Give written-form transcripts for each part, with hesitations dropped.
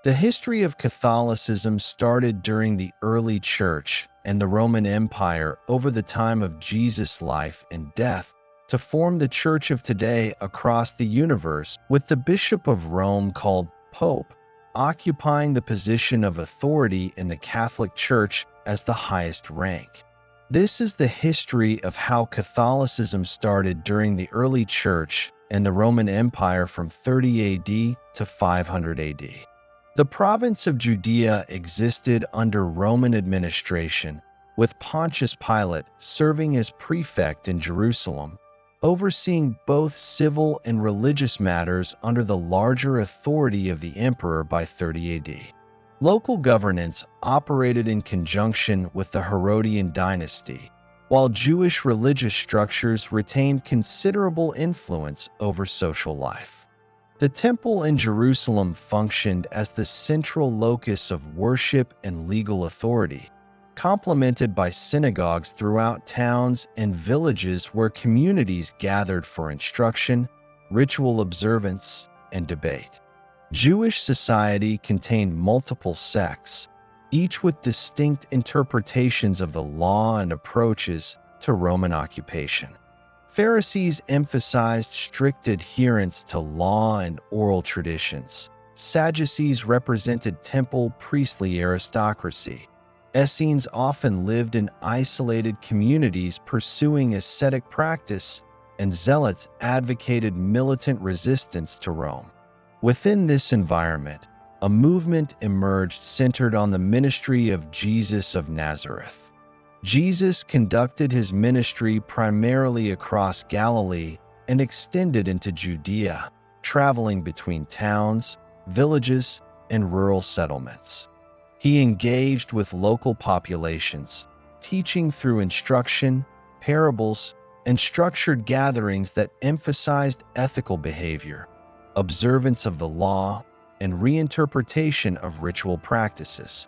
The history of Catholicism started during the early Church and the Roman Empire over the time of Jesus' life and death to form the Church of today across the universe, with the Bishop of Rome, called Pope, occupying the position of authority in the Catholic Church as the highest rank. This is the history of how Catholicism started during the early Church and the Roman Empire from 30 AD to 500 AD. The province of Judea existed under Roman administration, with Pontius Pilate serving as prefect in Jerusalem, overseeing both civil and religious matters under the larger authority of the emperor by 30 AD. Local governance operated in conjunction with the Herodian dynasty, while Jewish religious structures retained considerable influence over social life. The temple in Jerusalem functioned as the central locus of worship and legal authority, complemented by synagogues throughout towns and villages where communities gathered for instruction, ritual observance, and debate. Jewish society contained multiple sects, each with distinct interpretations of the law and approaches to Roman occupation. Pharisees emphasized strict adherence to law and oral traditions. Sadducees represented temple priestly aristocracy. Essenes often lived in isolated communities pursuing ascetic practice, and Zealots advocated militant resistance to Rome. Within this environment, a movement emerged centered on the ministry of Jesus of Nazareth. Jesus conducted his ministry primarily across Galilee and extended into Judea, traveling between towns, villages, and rural settlements. He engaged with local populations, teaching through instruction, parables, and structured gatherings that emphasized ethical behavior, observance of the law, and reinterpretation of ritual practices.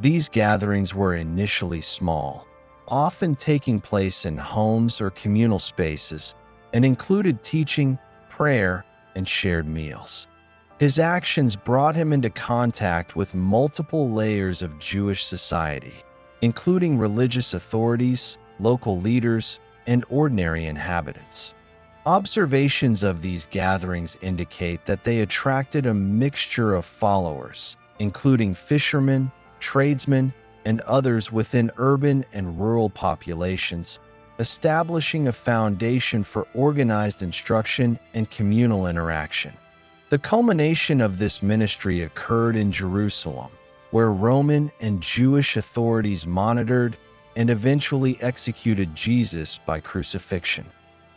These gatherings were initially small, often taking place in homes or communal spaces, and included teaching, prayer, and shared meals. His actions brought him into contact with multiple layers of Jewish society, including religious authorities, local leaders, and ordinary inhabitants. Observations of these gatherings indicate that they attracted a mixture of followers, including fishermen, tradesmen, and others within urban and rural populations, establishing a foundation for organized instruction and communal interaction. The culmination of this ministry occurred in Jerusalem, where Roman and Jewish authorities monitored and eventually executed Jesus by crucifixion.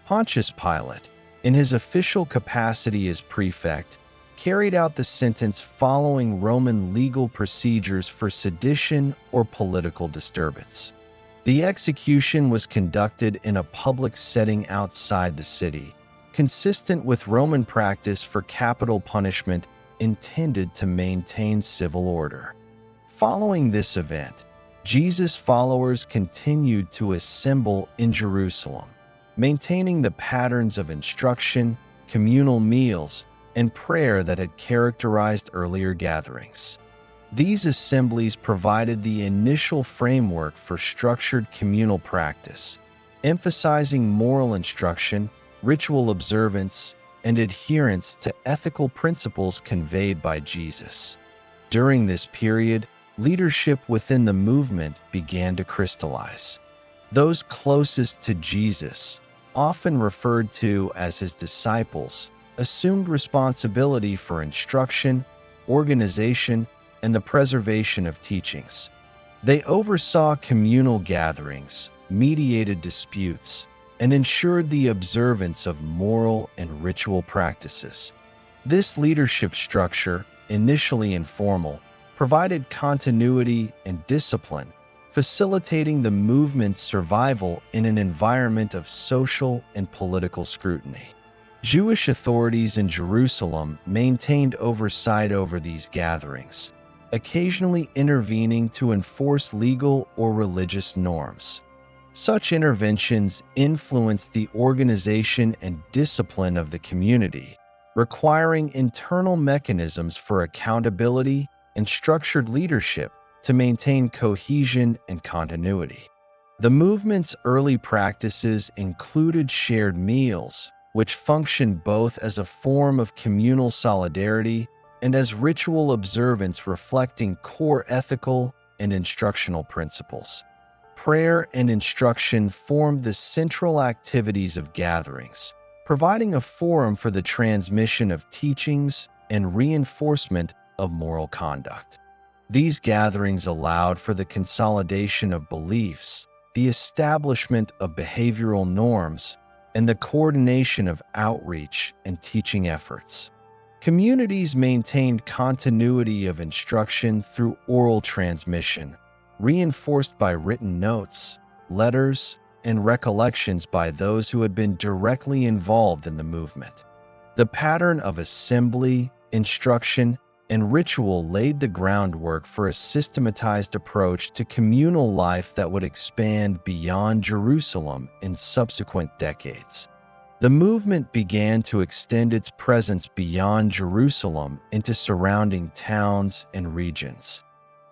Pontius Pilate, in his official capacity as prefect, carried out the sentence following Roman legal procedures for sedition or political disturbance. The execution was conducted in a public setting outside the city, consistent with Roman practice for capital punishment intended to maintain civil order. Following this event, Jesus' followers continued to assemble in Jerusalem, maintaining the patterns of instruction, communal meals, and prayer that had characterized earlier gatherings. These assemblies provided the initial framework for structured communal practice, emphasizing moral instruction, ritual observance, and adherence to ethical principles conveyed by Jesus. During this period, leadership within the movement began to crystallize. Those closest to Jesus, often referred to as his disciples, assumed responsibility for instruction, organization, and the preservation of teachings. They oversaw communal gatherings, mediated disputes, and ensured the observance of moral and ritual practices. This leadership structure, initially informal, provided continuity and discipline, facilitating the movement's survival in an environment of social and political scrutiny. Jewish authorities in Jerusalem maintained oversight over these gatherings, occasionally intervening to enforce legal or religious norms. Such interventions influenced the organization and discipline of the community, requiring internal mechanisms for accountability and structured leadership to maintain cohesion and continuity. The movement's early practices included shared meals, which functioned both as a form of communal solidarity and as ritual observance reflecting core ethical and instructional principles. Prayer and instruction formed the central activities of gatherings, providing a forum for the transmission of teachings and reinforcement of moral conduct. These gatherings allowed for the consolidation of beliefs, the establishment of behavioral norms, and the coordination of outreach and teaching efforts. Communities maintained continuity of instruction through oral transmission, reinforced by written notes, letters, and recollections by those who had been directly involved in the movement. The pattern of assembly, instruction, and ritual laid the groundwork for a systematized approach to communal life that would expand beyond Jerusalem in subsequent decades. The movement began to extend its presence beyond Jerusalem into surrounding towns and regions.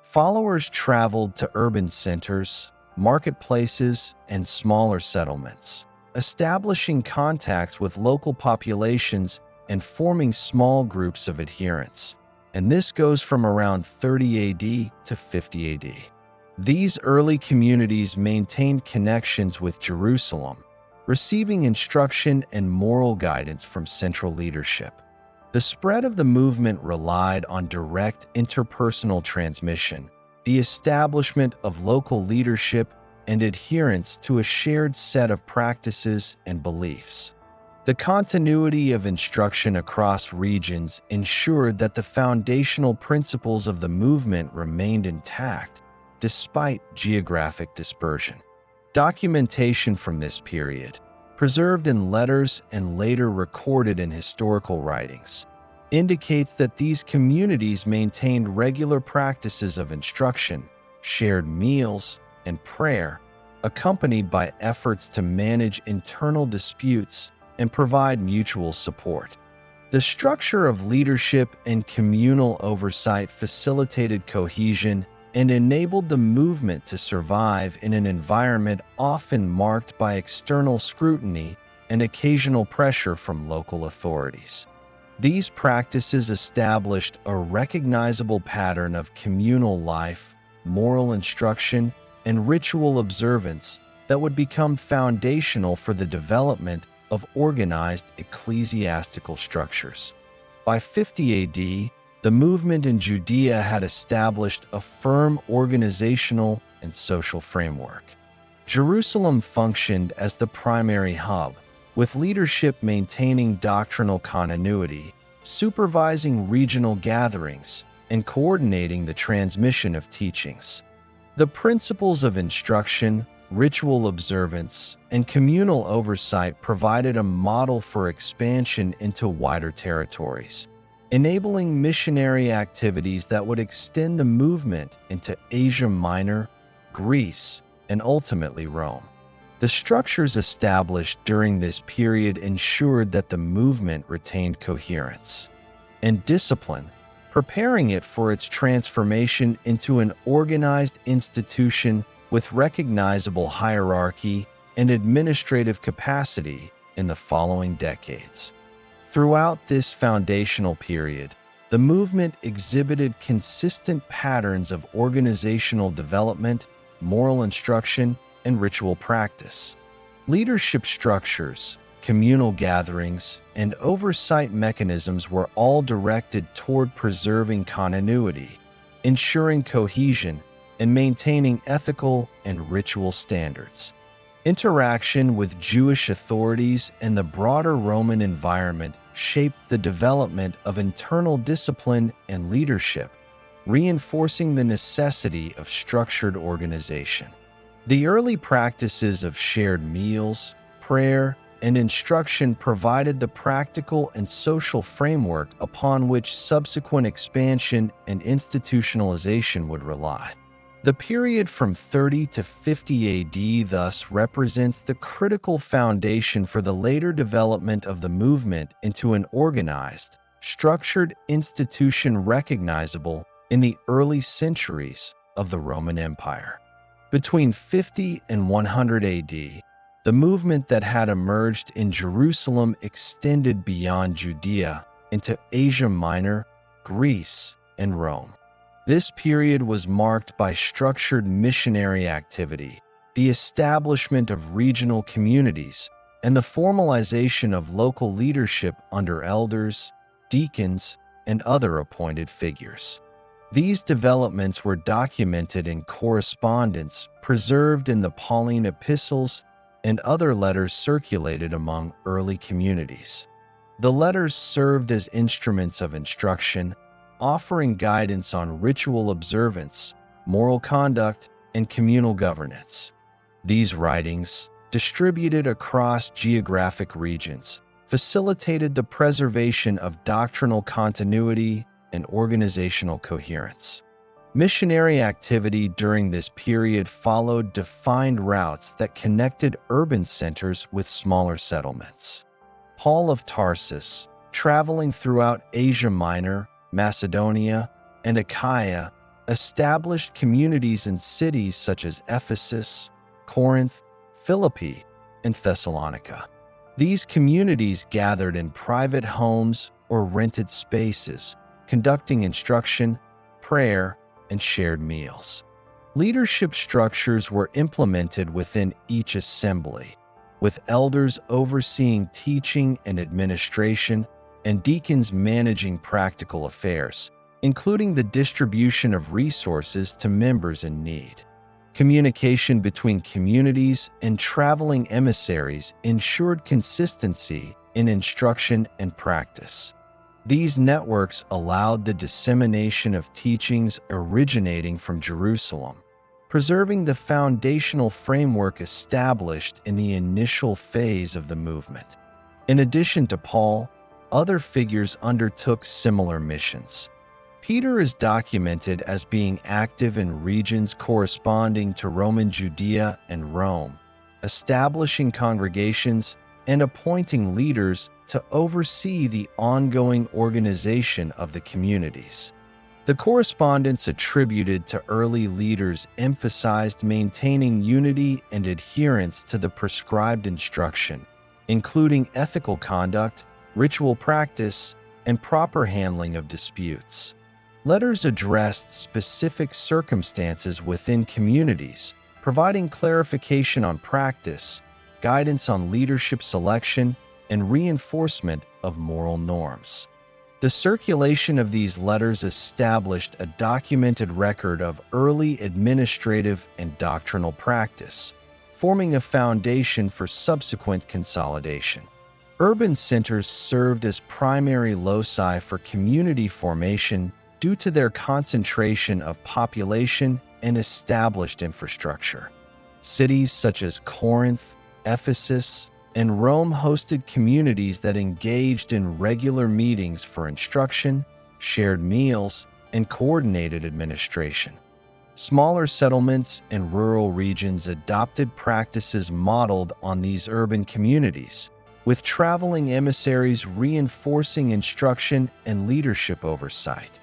Followers traveled to urban centers, marketplaces, and smaller settlements, establishing contacts with local populations and forming small groups of adherents. And this goes from around 30 AD to 50 AD. These early communities maintained connections with Jerusalem, receiving instruction and moral guidance from central leadership. The spread of the movement relied on direct interpersonal transmission, the establishment of local leadership, and adherence to a shared set of practices and beliefs. The continuity of instruction across regions ensured that the foundational principles of the movement remained intact, despite geographic dispersion. Documentation from this period, preserved in letters and later recorded in historical writings, indicates that these communities maintained regular practices of instruction, shared meals, and prayer, accompanied by efforts to manage internal disputes and provide mutual support. The structure of leadership and communal oversight facilitated cohesion and enabled the movement to survive in an environment often marked by external scrutiny and occasional pressure from local authorities. These practices established a recognizable pattern of communal life, moral instruction, and ritual observance that would become foundational for the development of organized ecclesiastical structures. By 50 AD, the movement in Judea had established a firm organizational and social framework. Jerusalem functioned as the primary hub, with leadership maintaining doctrinal continuity, supervising regional gatherings, and coordinating the transmission of teachings. The principles of instruction, ritual observance, and communal oversight provided a model for expansion into wider territories, enabling missionary activities that would extend the movement into Asia Minor, Greece, and ultimately Rome. The structures established during this period ensured that the movement retained coherence and discipline, preparing it for its transformation into an organized institution with recognizable hierarchy and administrative capacity in the following decades. Throughout this foundational period, the movement exhibited consistent patterns of organizational development, moral instruction, and ritual practice. Leadership structures, communal gatherings, and oversight mechanisms were all directed toward preserving continuity, ensuring cohesion, and maintaining ethical and ritual standards. Interaction with Jewish authorities and the broader Roman environment shaped the development of internal discipline and leadership, reinforcing the necessity of structured organization. The early practices of shared meals, prayer, and instruction provided the practical and social framework upon which subsequent expansion and institutionalization would rely. The period from 30 to 50 AD thus represents the critical foundation for the later development of the movement into an organized, structured institution recognizable in the early centuries of the Roman Empire. Between 50 and 100 AD, the movement that had emerged in Jerusalem extended beyond Judea into Asia Minor, Greece, and Rome. This period was marked by structured missionary activity, the establishment of regional communities, and the formalization of local leadership under elders, deacons, and other appointed figures. These developments were documented in correspondence preserved in the Pauline epistles and other letters circulated among early communities. The letters served as instruments of instruction, offering guidance on ritual observance, moral conduct, and communal governance. These writings, distributed across geographic regions, facilitated the preservation of doctrinal continuity and organizational coherence. Missionary activity during this period followed defined routes that connected urban centers with smaller settlements. Paul of Tarsus, traveling throughout Asia Minor, Macedonia, and Achaia, established communities in cities such as Ephesus, Corinth, Philippi, and Thessalonica. These communities gathered in private homes or rented spaces, conducting instruction, prayer, and shared meals. Leadership structures were implemented within each assembly, with elders overseeing teaching and administration, and deacons managing practical affairs, including the distribution of resources to members in need. Communication between communities and traveling emissaries ensured consistency in instruction and practice. These networks allowed the dissemination of teachings originating from Jerusalem, preserving the foundational framework established in the initial phase of the movement. In addition to Paul, other figures undertook similar missions. Peter is documented as being active in regions corresponding to Roman Judea and Rome, establishing congregations and appointing leaders to oversee the ongoing organization of the communities. The correspondence attributed to early leaders emphasized maintaining unity and adherence to the prescribed instruction, including ethical conduct, ritual practice, and proper handling of disputes. Letters addressed specific circumstances within communities, providing clarification on practice, guidance on leadership selection, and reinforcement of moral norms. The circulation of these letters established a documented record of early administrative and doctrinal practice, forming a foundation for subsequent consolidation. Urban centers served as primary loci for community formation due to their concentration of population and established infrastructure. Cities such as Corinth, Ephesus, and Rome hosted communities that engaged in regular meetings for instruction, shared meals, and coordinated administration. Smaller settlements and rural regions adopted practices modeled on these urban communities, with traveling emissaries reinforcing instruction and leadership oversight.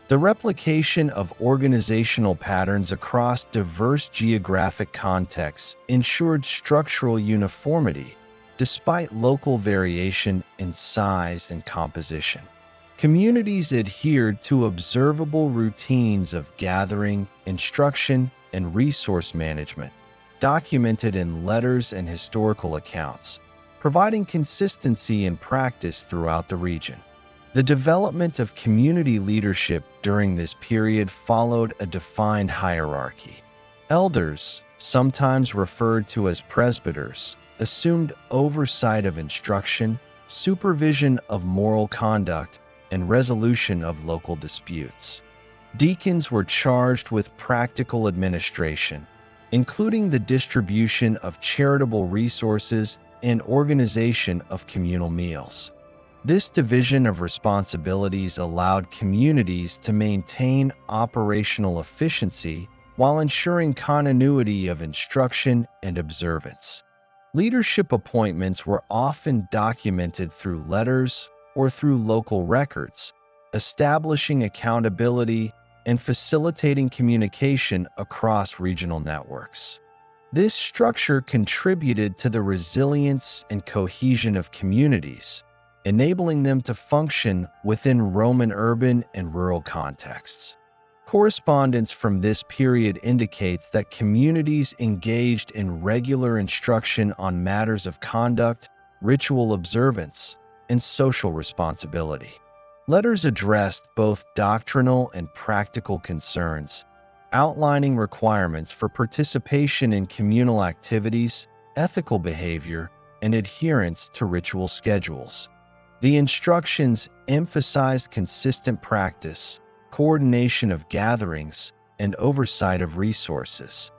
The replication of organizational patterns across diverse geographic contexts ensured structural uniformity, despite local variation in size and composition. Communities adhered to observable routines of gathering, instruction, and resource management, documented in letters and historical accounts, providing consistency in practice throughout the region. The development of community leadership during this period followed a defined hierarchy. Elders, sometimes referred to as presbyters, assumed oversight of instruction, supervision of moral conduct, and resolution of local disputes. Deacons were charged with practical administration, including the distribution of charitable resources and organization of communal meals. This division of responsibilities allowed communities to maintain operational efficiency while ensuring continuity of instruction and observance. Leadership appointments were often documented through letters or through local records, establishing accountability and facilitating communication across regional networks. This structure contributed to the resilience and cohesion of communities, enabling them to function within Roman urban and rural contexts. Correspondence from this period indicates that communities engaged in regular instruction on matters of conduct, ritual observance, and social responsibility. Letters addressed both doctrinal and practical concerns, outlining requirements for participation in communal activities, ethical behavior, and adherence to ritual schedules. The instructions emphasized consistent practice, coordination of gatherings, and oversight of resources.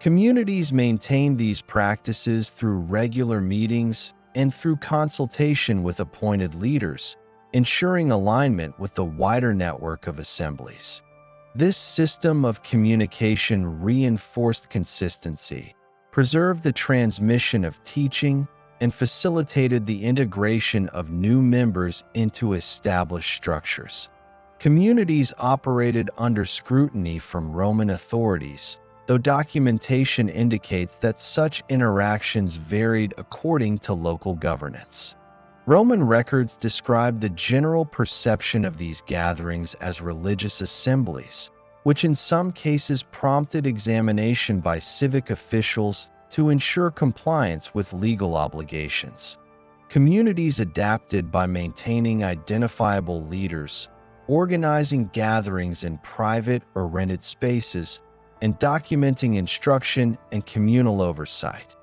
Communities maintained these practices through regular meetings and through consultation with appointed leaders, ensuring alignment with the wider network of assemblies. This system of communication reinforced consistency, preserved the transmission of teaching, and facilitated the integration of new members into established structures. Communities operated under scrutiny from Roman authorities, though documentation indicates that such interactions varied according to local governance. Roman records describe the general perception of these gatherings as religious assemblies, which in some cases prompted examination by civic officials to ensure compliance with legal obligations. Communities adapted by maintaining identifiable leaders, organizing gatherings in private or rented spaces, and documenting instruction and communal oversight.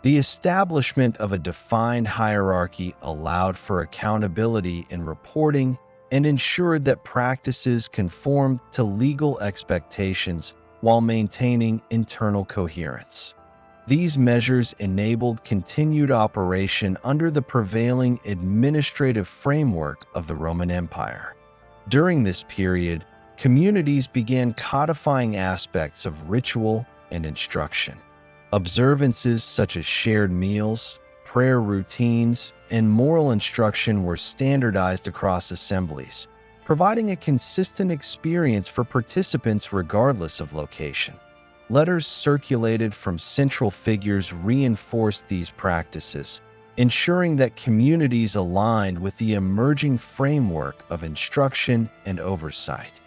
The establishment of a defined hierarchy allowed for accountability in reporting and ensured that practices conformed to legal expectations while maintaining internal coherence. These measures enabled continued operation under the prevailing administrative framework of the Roman Empire. During this period, communities began codifying aspects of ritual and instruction. Observances such as shared meals, prayer routines, and moral instruction were standardized across assemblies, providing a consistent experience for participants regardless of location. Letters circulated from central figures reinforced these practices, ensuring that communities aligned with the emerging framework of instruction and oversight.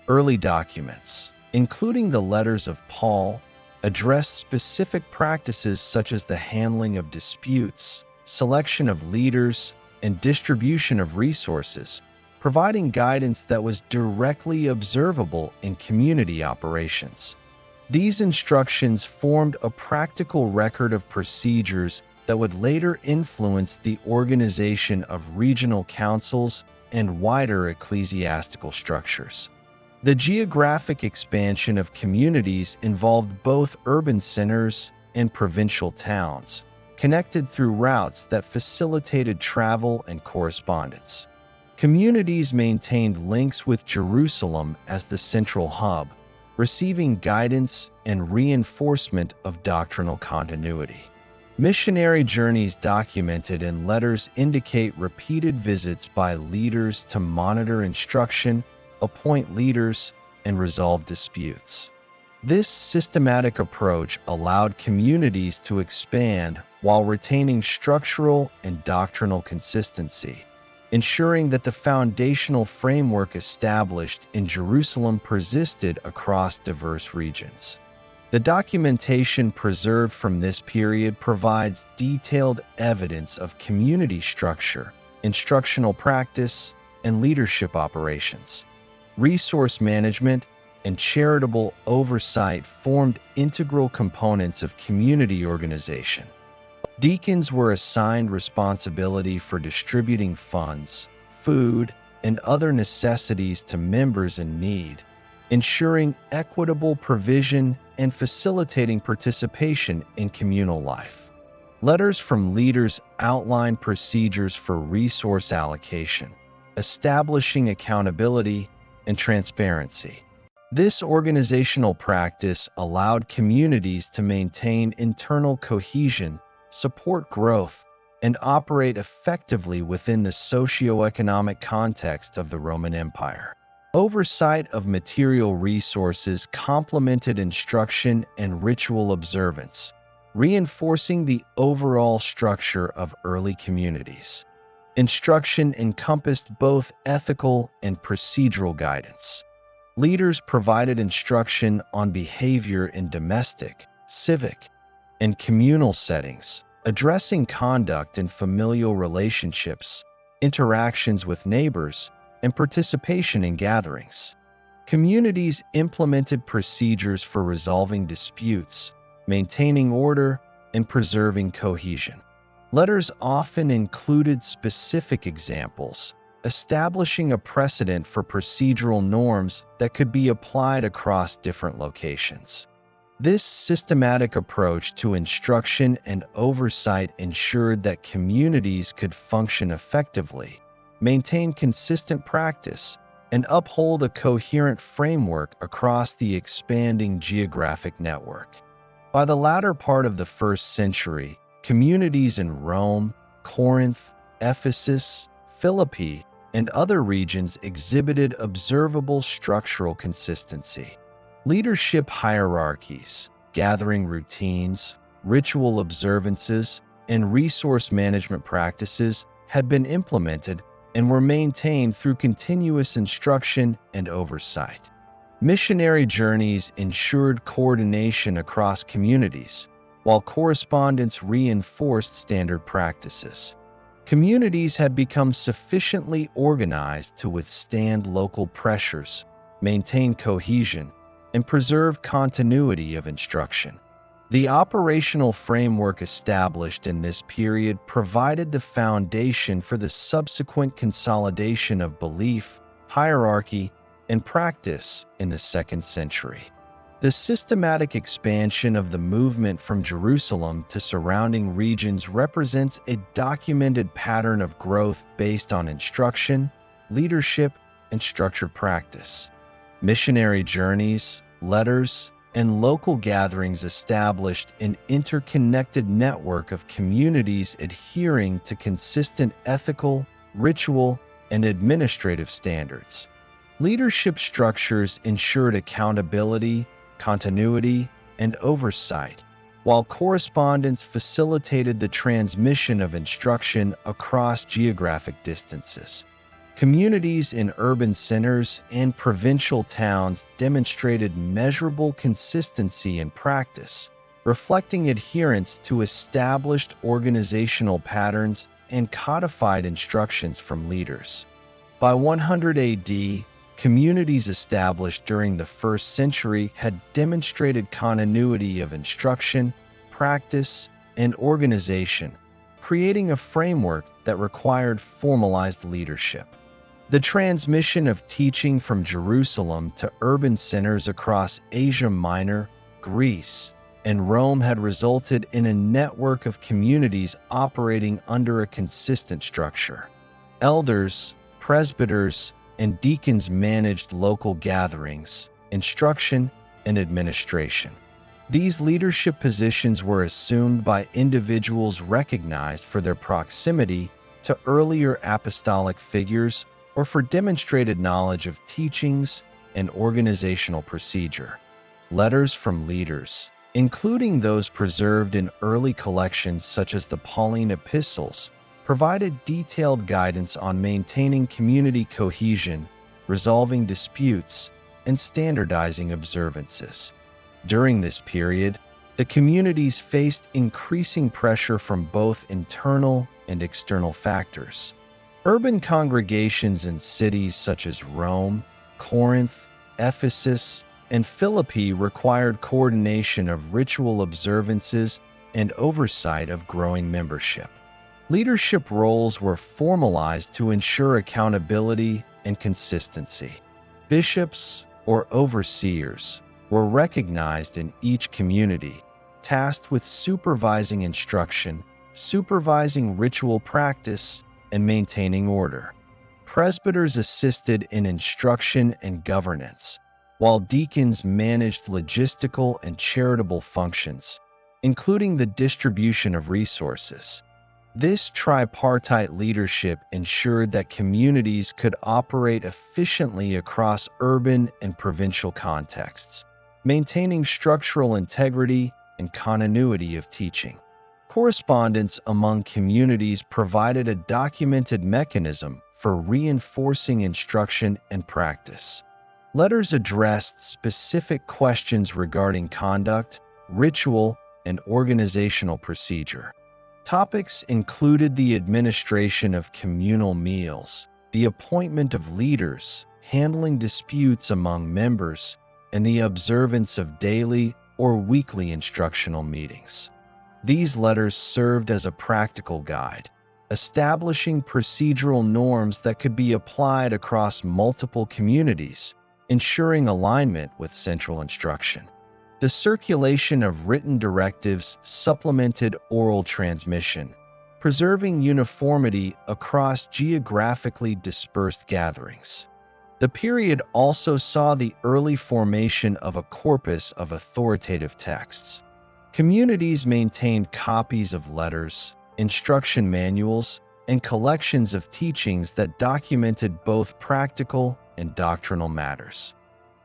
Early documents, including the letters of Paul, addressed specific practices such as the handling of disputes, selection of leaders, and distribution of resources, providing guidance that was directly observable in community operations. These instructions formed a practical record of procedures that would later influence the organization of regional councils and wider ecclesiastical structures. The geographic expansion of communities involved both urban centers and provincial towns, connected through routes that facilitated travel and correspondence. Communities maintained links with Jerusalem as the central hub, receiving guidance and reinforcement of doctrinal continuity. Missionary journeys documented in letters indicate repeated visits by leaders to monitor instruction, appoint leaders, and resolve disputes. This systematic approach allowed communities to expand while retaining structural and doctrinal consistency, ensuring that the foundational framework established in Jerusalem persisted across diverse regions. The documentation preserved from this period provides detailed evidence of community structure, instructional practice, and leadership operations. Resource management and charitable oversight formed integral components of community organization. Deacons were assigned responsibility for distributing funds, food, and other necessities to members in need, ensuring equitable provision and facilitating participation in communal life. Letters from leaders outline procedures for resource allocation, establishing accountability and transparency. This organizational practice allowed communities to maintain internal cohesion, support growth, and operate effectively within the socio-economic context of the Roman Empire. Oversight of material resources complemented instruction and ritual observance, reinforcing the overall structure of early communities. Instruction encompassed both ethical and procedural guidance. Leaders provided instruction on behavior in domestic, civic, and communal settings, addressing conduct in familial relationships, interactions with neighbors, and participation in gatherings. Communities implemented procedures for resolving disputes, maintaining order, and preserving cohesion. Letters often included specific examples, establishing a precedent for procedural norms that could be applied across different locations. This systematic approach to instruction and oversight ensured that communities could function effectively, maintain consistent practice, and uphold a coherent framework across the expanding geographic network. By the latter part of the 1st century, communities in Rome, Corinth, Ephesus, Philippi, and other regions exhibited observable structural consistency. Leadership hierarchies, gathering routines, ritual observances, and resource management practices had been implemented and were maintained through continuous instruction and oversight. Missionary journeys ensured coordination across communities, while correspondence reinforced standard practices. Communities had become sufficiently organized to withstand local pressures, maintain cohesion, and preserve continuity of instruction. The operational framework established in this period provided the foundation for the subsequent consolidation of belief, hierarchy, and practice in the 2nd century. The systematic expansion of the movement from Jerusalem to surrounding regions represents a documented pattern of growth based on instruction, leadership, and structured practice. Missionary journeys, letters, and local gatherings established an interconnected network of communities adhering to consistent ethical, ritual, and administrative standards. Leadership structures ensured accountability, continuity, and oversight, while correspondence facilitated the transmission of instruction across geographic distances. Communities in urban centers and provincial towns demonstrated measurable consistency in practice, reflecting adherence to established organizational patterns and codified instructions from leaders. By 100 AD, communities established during the 1st century had demonstrated continuity of instruction, practice, and organization, creating a framework that required formalized leadership. The transmission of teaching from Jerusalem to urban centers across Asia Minor, Greece, and Rome had resulted in a network of communities operating under a consistent structure. Elders, presbyters, and deacons managed local gatherings, instruction, and administration. These leadership positions were assumed by individuals recognized for their proximity to earlier apostolic figures or for demonstrated knowledge of teachings and organizational procedure. Letters from leaders, including those preserved in early collections such as the Pauline epistles, provided detailed guidance on maintaining community cohesion, resolving disputes, and standardizing observances. During this period, the communities faced increasing pressure from both internal and external factors. Urban congregations in cities such as Rome, Corinth, Ephesus, and Philippi required coordination of ritual observances and oversight of growing membership. Leadership roles were formalized to ensure accountability and consistency. Bishops, or overseers, were recognized in each community, tasked with supervising instruction, supervising ritual practice, and maintaining order. Presbyters assisted in instruction and governance, while deacons managed logistical and charitable functions, including the distribution of resources. This tripartite leadership ensured that communities could operate efficiently across urban and provincial contexts, maintaining structural integrity and continuity of teaching. Correspondence among communities provided a documented mechanism for reinforcing instruction and practice. Letters addressed specific questions regarding conduct, ritual, and organizational procedure. Topics included the administration of communal meals, the appointment of leaders, handling disputes among members, and the observance of daily or weekly instructional meetings. These letters served as a practical guide, establishing procedural norms that could be applied across multiple communities, ensuring alignment with central instruction. The circulation of written directives supplemented oral transmission, preserving uniformity across geographically dispersed gatherings. The period also saw the early formation of a corpus of authoritative texts. Communities maintained copies of letters, instruction manuals, and collections of teachings that documented both practical and doctrinal matters.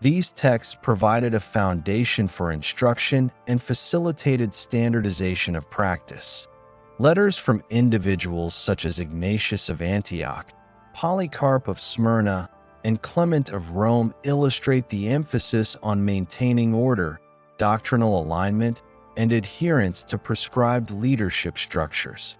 These texts provided a foundation for instruction and facilitated standardization of practice. Letters from individuals such as Ignatius of Antioch, Polycarp of Smyrna, and Clement of Rome illustrate the emphasis on maintaining order, doctrinal alignment, and adherence to prescribed leadership structures.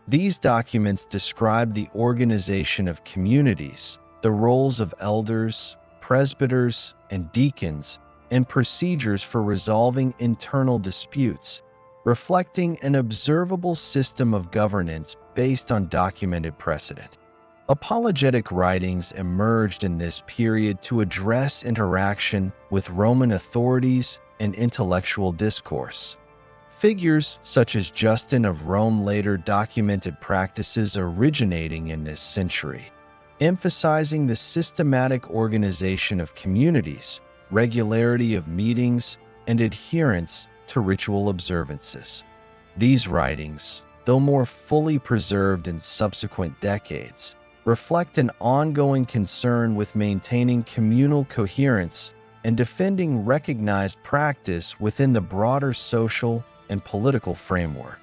These documents describe the organization of communities, the roles of elders, presbyters, and deacons, and procedures for resolving internal disputes, reflecting an observable system of governance based on documented precedent. Apologetic writings emerged in this period to address interaction with Roman authorities and intellectual discourse. Figures such as Justin of Rome later documented practices originating in this century, emphasizing the systematic organization of communities, regularity of meetings, and adherence to ritual observances. These writings, though more fully preserved in subsequent decades, reflect an ongoing concern with maintaining communal coherence and defending recognized practice within the broader social and political framework.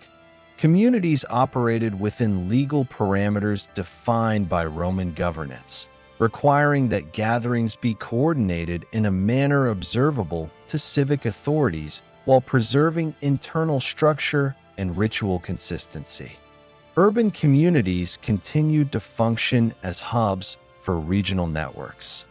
Communities operated within legal parameters defined by Roman governance, requiring that gatherings be coordinated in a manner observable to civic authorities while preserving internal structure and ritual consistency. Urban communities continued to function as hubs for regional networks.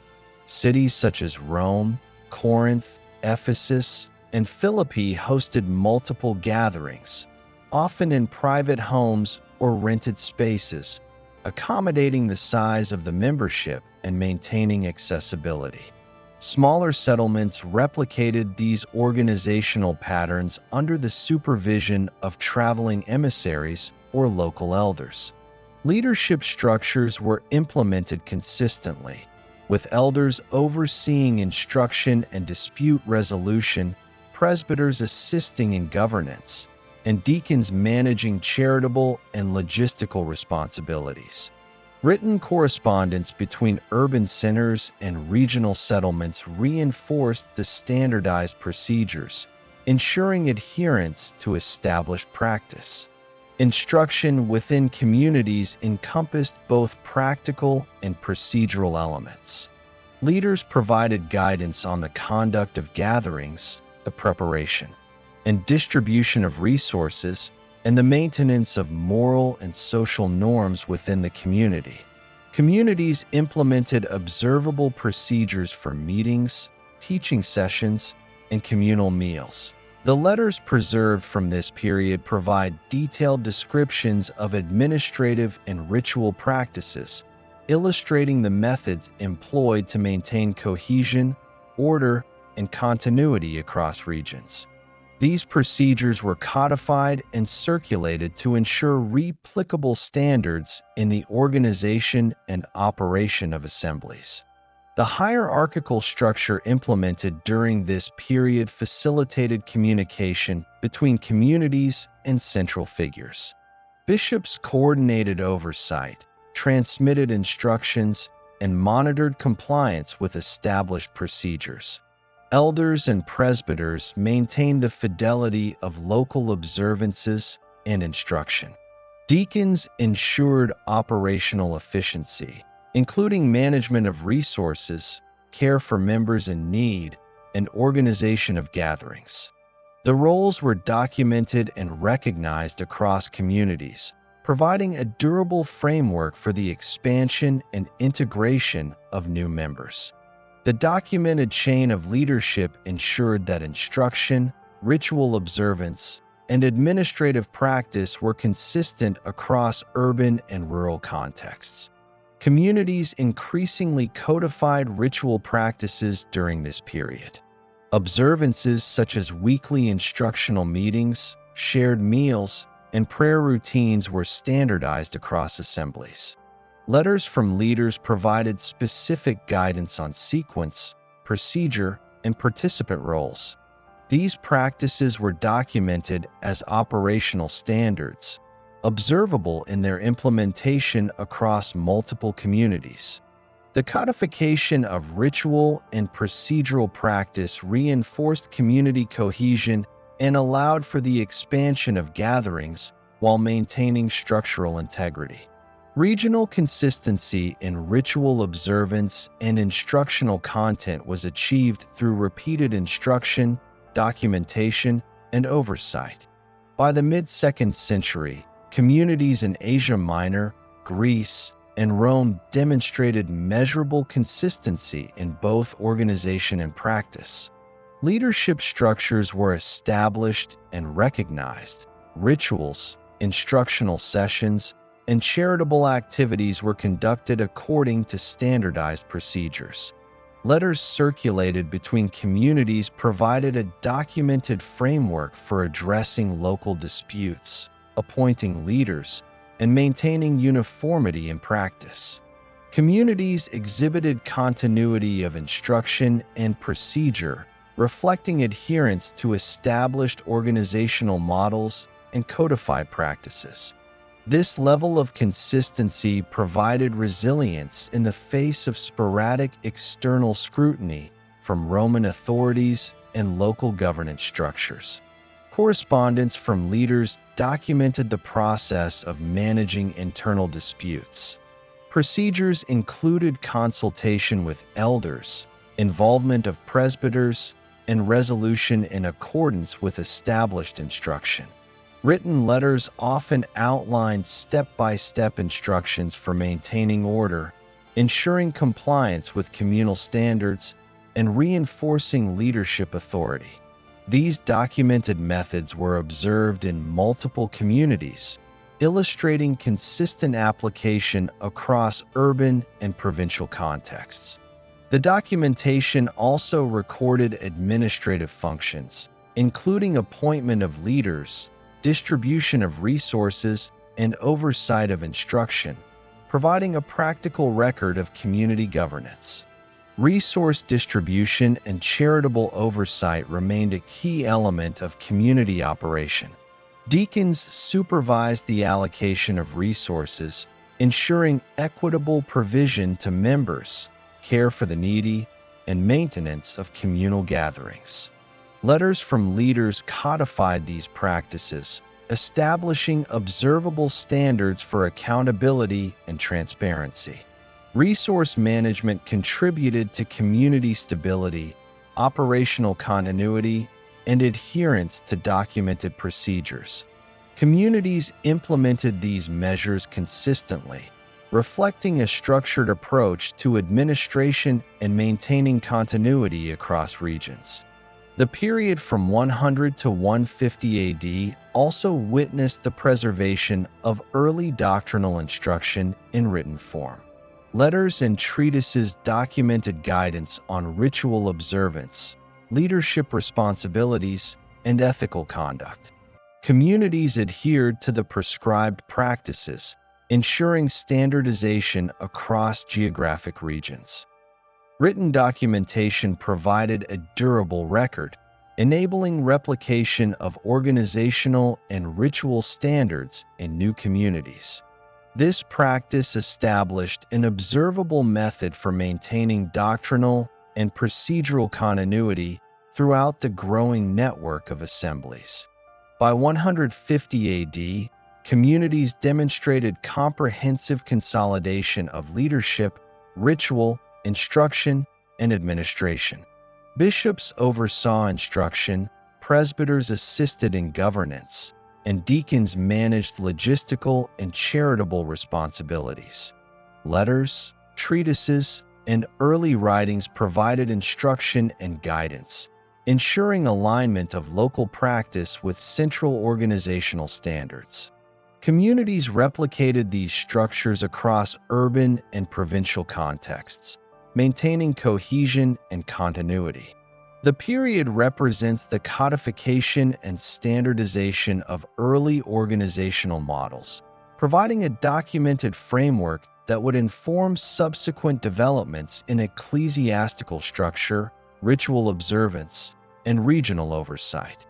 Cities such as Rome, Corinth, Ephesus, and Philippi hosted multiple gatherings, often in private homes or rented spaces, accommodating the size of the membership and maintaining accessibility. Smaller settlements replicated these organizational patterns under the supervision of traveling emissaries or local elders. Leadership structures were implemented consistently, with elders overseeing instruction and dispute resolution, presbyters assisting in governance, and deacons managing charitable and logistical responsibilities. Written correspondence between urban centers and regional settlements reinforced the standardized procedures, ensuring adherence to established practice. Instruction within communities encompassed both practical and procedural elements. Leaders provided guidance on the conduct of gatherings, the preparation and distribution of resources, and the maintenance of moral and social norms within the community. Communities implemented observable procedures for meetings, teaching sessions, and communal meals. The letters preserved from this period provide detailed descriptions of administrative and ritual practices, illustrating the methods employed to maintain cohesion, order, and continuity across regions. These procedures were codified and circulated to ensure replicable standards in the organization and operation of assemblies. The hierarchical structure implemented during this period facilitated communication between communities and central figures. Bishops coordinated oversight, transmitted instructions, and monitored compliance with established procedures. Elders and presbyters maintained the fidelity of local observances and instruction. Deacons ensured operational efficiency, including management of resources, care for members in need, and organization of gatherings. The roles were documented and recognized across communities, providing a durable framework for the expansion and integration of new members. The documented chain of leadership ensured that instruction, ritual observance, and administrative practice were consistent across urban and rural contexts. Communities increasingly codified ritual practices during this period. Observances such as weekly instructional meetings, shared meals, and prayer routines were standardized across assemblies. Letters from leaders provided specific guidance on sequence, procedure, and participant roles. These practices were documented as operational standards, observable in their implementation across multiple communities. The codification of ritual and procedural practice reinforced community cohesion and allowed for the expansion of gatherings while maintaining structural integrity. Regional consistency in ritual observance and instructional content was achieved through repeated instruction, documentation, and oversight. By the mid-2nd century, communities in Asia Minor, Greece, and Rome demonstrated measurable consistency in both organization and practice. Leadership structures were established and recognized. Rituals, instructional sessions, and charitable activities were conducted according to standardized procedures. Letters circulated between communities provided a documented framework for addressing local disputes, appointing leaders, and maintaining uniformity in practice. Communities exhibited continuity of instruction and procedure, reflecting adherence to established organizational models and codified practices. This level of consistency provided resilience in the face of sporadic external scrutiny from Roman authorities and local governance structures. Correspondence from leaders documented the process of managing internal disputes. Procedures included consultation with elders, involvement of presbyters, and resolution in accordance with established instruction. Written letters often outlined step-by-step instructions for maintaining order, ensuring compliance with communal standards, and reinforcing leadership authority. These documented methods were observed in multiple communities, illustrating consistent application across urban and provincial contexts. The documentation also recorded administrative functions, including appointment of leaders, distribution of resources, and oversight of instruction, providing a practical record of community governance. Resource distribution and charitable oversight remained a key element of community operation. Deacons supervised the allocation of resources, ensuring equitable provision to members, care for the needy, and maintenance of communal gatherings. Letters from leaders codified these practices, establishing observable standards for accountability and transparency. Resource management contributed to community stability, operational continuity, and adherence to documented procedures. Communities implemented these measures consistently, reflecting a structured approach to administration and maintaining continuity across regions. The period from 100 to 150 AD also witnessed the preservation of early doctrinal instruction in written form. Letters and treatises documented guidance on ritual observance, leadership responsibilities, and ethical conduct. Communities adhered to the prescribed practices, ensuring standardization across geographic regions. Written documentation provided a durable record, enabling replication of organizational and ritual standards in new communities. This practice established an observable method for maintaining doctrinal and procedural continuity throughout the growing network of assemblies. By 150 AD, communities demonstrated comprehensive consolidation of leadership, ritual, instruction, and administration. Bishops oversaw instruction, presbyters assisted in governance, and deacons managed logistical and charitable responsibilities. Letters, treatises, and early writings provided instruction and guidance, ensuring alignment of local practice with central organizational standards. Communities replicated these structures across urban and provincial contexts, maintaining cohesion and continuity. The period represents the codification and standardization of early organizational models, providing a documented framework that would inform subsequent developments in ecclesiastical structure, ritual observance, and regional oversight.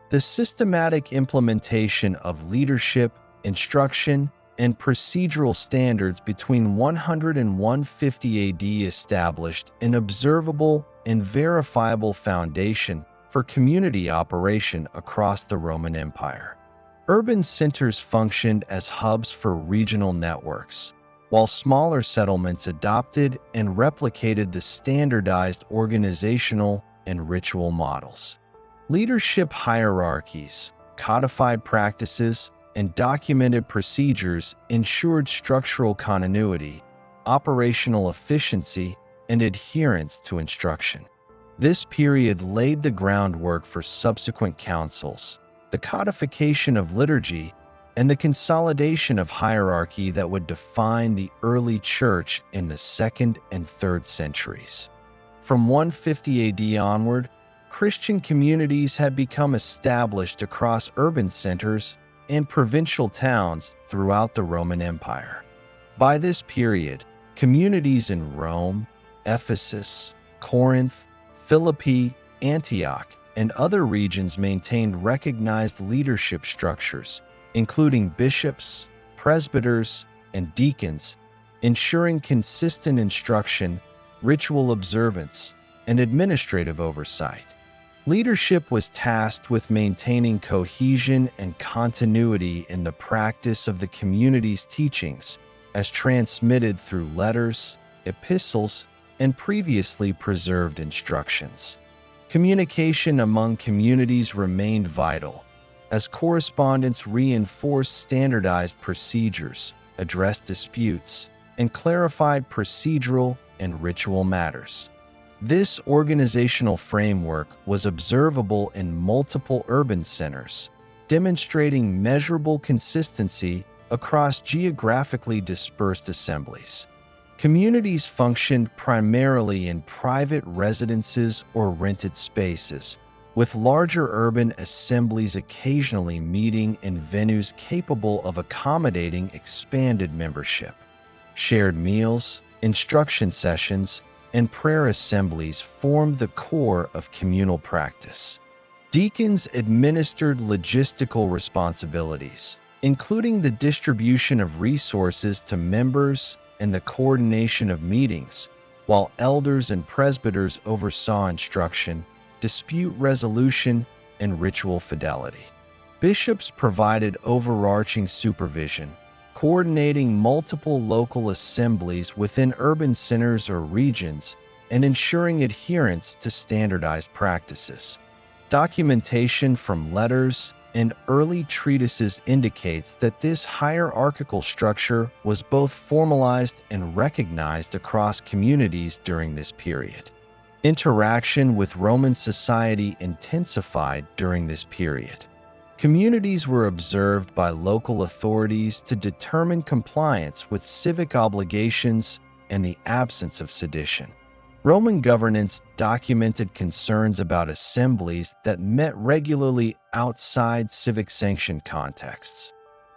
The systematic implementation of leadership, instruction, and procedural standards between 100 and 150 AD established an observable and verifiable foundation for community operation across the Roman Empire. Urban centers functioned as hubs for regional networks, while smaller settlements adopted and replicated the standardized organizational and ritual models. Leadership hierarchies, codified practices, and documented procedures ensured structural continuity, operational efficiency, and adherence to instruction. This period laid the groundwork for subsequent councils, the codification of liturgy, and the consolidation of hierarchy that would define the early church in the 2nd and 3rd centuries. From 150 AD onward, Christian communities had become established across urban centers and provincial towns throughout the Roman Empire. By this period, communities in Rome, Ephesus, Corinth, Philippi, Antioch, and other regions maintained recognized leadership structures, including bishops, presbyters, and deacons, ensuring consistent instruction, ritual observance, and administrative oversight. Leadership was tasked with maintaining cohesion and continuity in the practice of the community's teachings, as transmitted through letters, epistles, and previously preserved instructions. Communication among communities remained vital, as correspondence reinforced standardized procedures, addressed disputes, and clarified procedural and ritual matters. This organizational framework was observable in multiple urban centers, demonstrating measurable consistency across geographically dispersed assemblies. Communities functioned primarily in private residences or rented spaces, with larger urban assemblies occasionally meeting in venues capable of accommodating expanded membership. Shared meals, instruction sessions, and prayer assemblies formed the core of communal practice. Deacons administered logistical responsibilities, including the distribution of resources to members and the coordination of meetings, while elders and presbyters oversaw instruction, dispute resolution, and ritual fidelity. Bishops provided overarching supervision, coordinating multiple local assemblies within urban centers or regions, and ensuring adherence to standardized practices. Documentation from letters and early treatises indicates that this hierarchical structure was both formalized and recognized across communities during this period. Interaction with Roman society intensified during this period. Communities were observed by local authorities to determine compliance with civic obligations and the absence of sedition. Roman governance documented concerns about assemblies that met regularly outside civic-sanctioned contexts.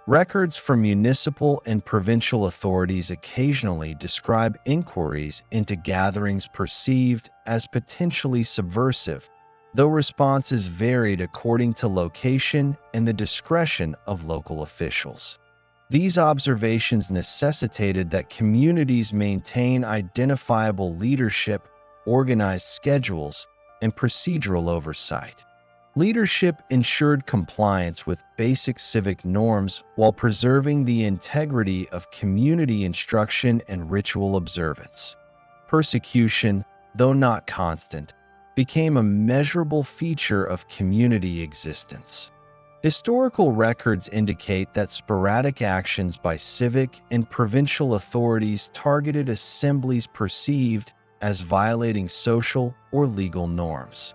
Records from municipal and provincial authorities occasionally describe inquiries into gatherings perceived as potentially subversive, though responses varied according to location and the discretion of local officials. These observations necessitated that communities maintain identifiable leadership, organized schedules, and procedural oversight. Leadership ensured compliance with basic civic norms while preserving the integrity of community instruction and ritual observance. Persecution, though not constant, became a measurable feature of community existence. Historical records indicate that sporadic actions by civic and provincial authorities targeted assemblies perceived as violating social or legal norms.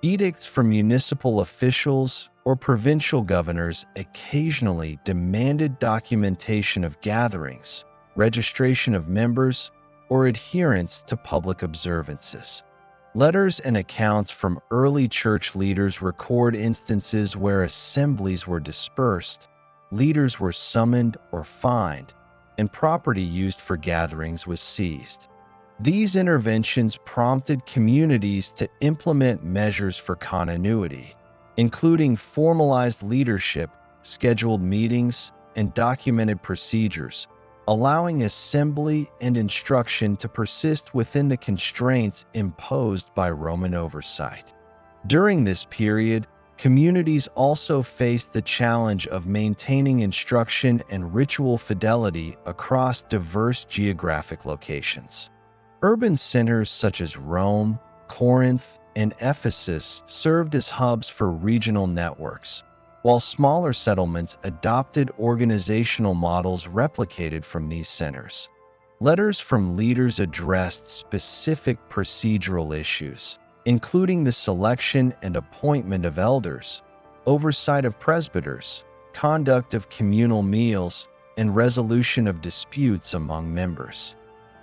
Edicts from municipal officials or provincial governors occasionally demanded documentation of gatherings, registration of members, or adherence to public observances. Letters and accounts from early church leaders record instances where assemblies were dispersed, leaders were summoned or fined, and property used for gatherings was seized. These interventions prompted communities to implement measures for continuity, including formalized leadership, scheduled meetings, and documented procedures, allowing assembly and instruction to persist within the constraints imposed by Roman oversight. During this period, communities also faced the challenge of maintaining instruction and ritual fidelity across diverse geographic locations. Urban centers such as Rome, Corinth, and Ephesus served as hubs for regional networks, while smaller settlements adopted organizational models replicated from these centers. Letters from leaders addressed specific procedural issues, including the selection and appointment of elders, oversight of presbyters, conduct of communal meals, and resolution of disputes among members.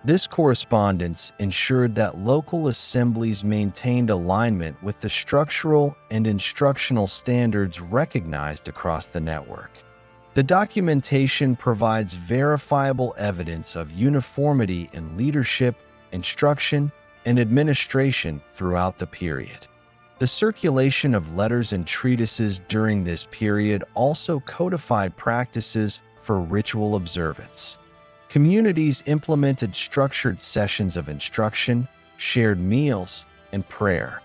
This correspondence ensured that local assemblies maintained alignment with the structural and instructional standards recognized across the network. The documentation provides verifiable evidence of uniformity in leadership, instruction, and administration throughout the period. The circulation of letters and treatises during this period also codified practices for ritual observance. Communities implemented structured sessions of instruction, shared meals, and prayer.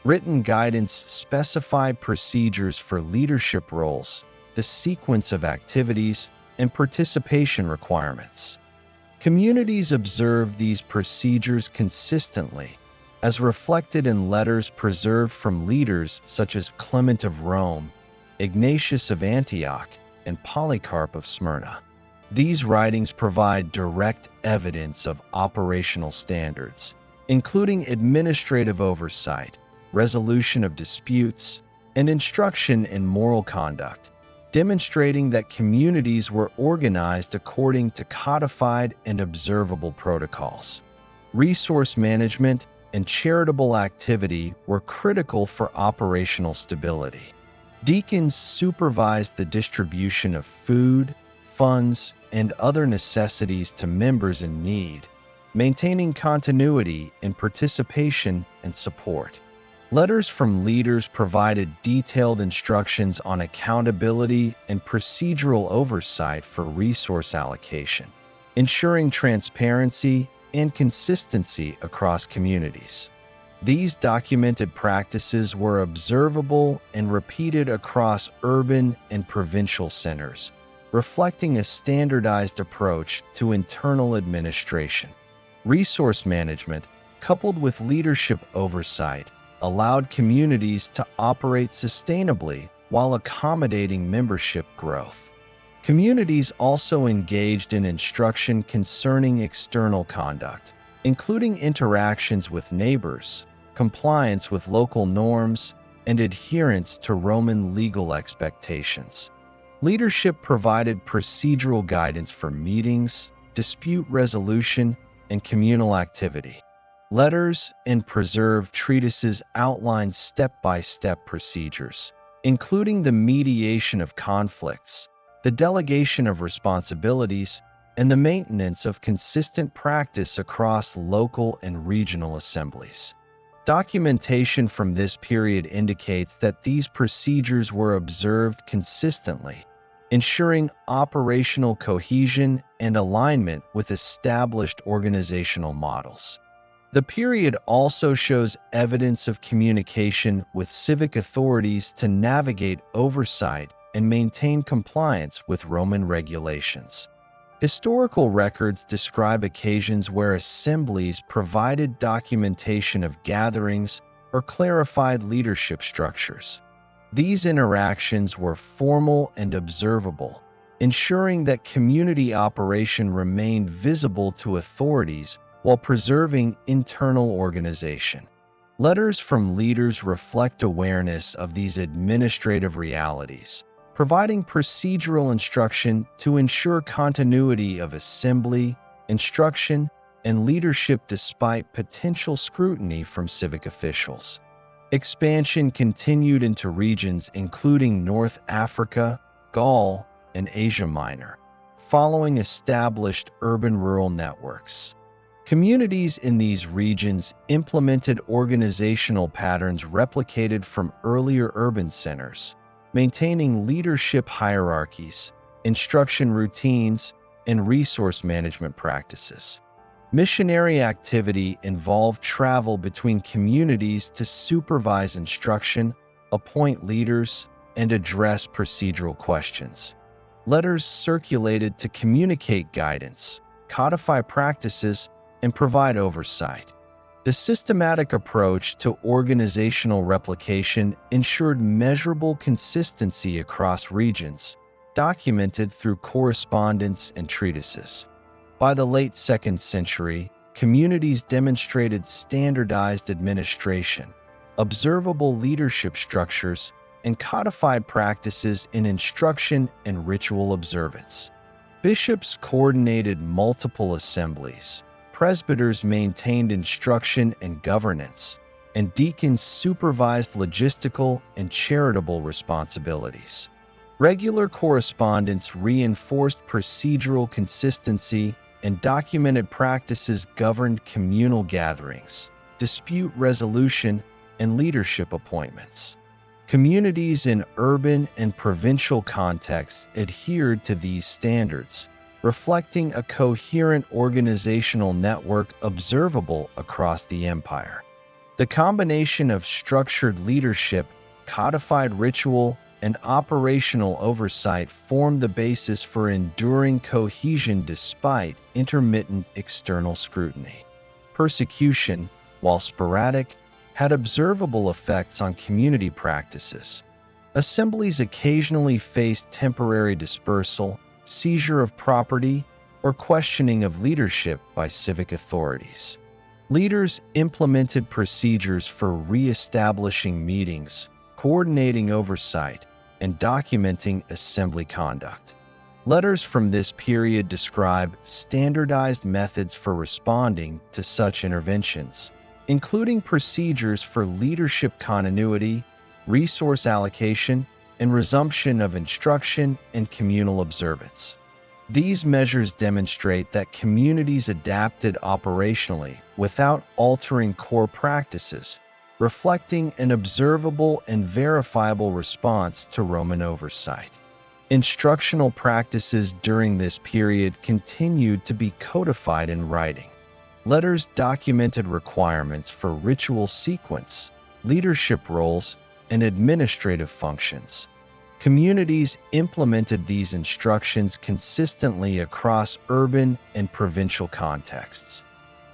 Written guidance specified procedures for leadership roles, the sequence of activities, and participation requirements. Communities observed these procedures consistently, as reflected in letters preserved from leaders such as Clement of Rome, Ignatius of Antioch, and Polycarp of Smyrna. These writings provide direct evidence of operational standards, including administrative oversight, resolution of disputes, and instruction in moral conduct, demonstrating that communities were organized according to codified and observable protocols. Resource management and charitable activity were critical for operational stability. Deacons supervised the distribution of food, funds, and other necessities to members in need, maintaining continuity in participation and support. Letters from leaders provided detailed instructions on accountability and procedural oversight for resource allocation, ensuring transparency and consistency across communities. These documented practices were observable and repeated across urban and provincial centers, reflecting a standardized approach to internal administration. Resource management, coupled with leadership oversight, allowed communities to operate sustainably while accommodating membership growth. Communities also engaged in instruction concerning external conduct, including interactions with neighbors, compliance with local norms, and adherence to Roman legal expectations. Leadership provided procedural guidance for meetings, dispute resolution, and communal activity. Letters and preserved treatises outlined step-by-step procedures, including the mediation of conflicts, the delegation of responsibilities, and the maintenance of consistent practice across local and regional assemblies. Documentation from this period indicates that these procedures were observed consistently, ensuring operational cohesion and alignment with established organizational models. The period also shows evidence of communication with civic authorities to navigate oversight and maintain compliance with Roman regulations. Historical records describe occasions where assemblies provided documentation of gatherings or clarified leadership structures. These interactions were formal and observable, ensuring that community operation remained visible to authorities while preserving internal organization. Letters from leaders reflect awareness of these administrative realities, providing procedural instruction to ensure continuity of assembly, instruction, and leadership despite potential scrutiny from civic officials. Expansion continued into regions including North Africa, Gaul, and Asia Minor, following established urban-rural networks. Communities in these regions implemented organizational patterns replicated from earlier urban centers, maintaining leadership hierarchies, instruction routines, and resource management practices. Missionary activity involved travel between communities to supervise instruction, appoint leaders, and address procedural questions. Letters circulated to communicate guidance, codify practices, and provide oversight. The systematic approach to organizational replication ensured measurable consistency across regions, documented through correspondence and treatises. By the late 2nd century, communities demonstrated standardized administration, observable leadership structures, and codified practices in instruction and ritual observance. Bishops coordinated multiple assemblies, presbyters maintained instruction and governance, and deacons supervised logistical and charitable responsibilities. Regular correspondence reinforced procedural consistency, and documented practices governed communal gatherings, dispute resolution, and leadership appointments. Communities in urban and provincial contexts adhered to these standards, reflecting a coherent organizational network observable across the empire. The combination of structured leadership, codified ritual, and operational oversight formed the basis for enduring cohesion despite intermittent external scrutiny. Persecution, while sporadic, had observable effects on community practices. Assemblies occasionally faced temporary dispersal, seizure of property, or questioning of leadership by civic authorities. Leaders implemented procedures for re-establishing meetings, coordinating oversight, and documenting assembly conduct. Letters from this period describe standardized methods for responding to such interventions, including procedures for leadership continuity, resource allocation, and resumption of instruction and communal observance. These measures demonstrate that communities adapted operationally without altering core practices, reflecting an observable and verifiable response to Roman oversight. Instructional practices during this period continued to be codified in writing. Letters documented requirements for ritual sequence, leadership roles, and administrative functions. Communities implemented these instructions consistently across urban and provincial contexts.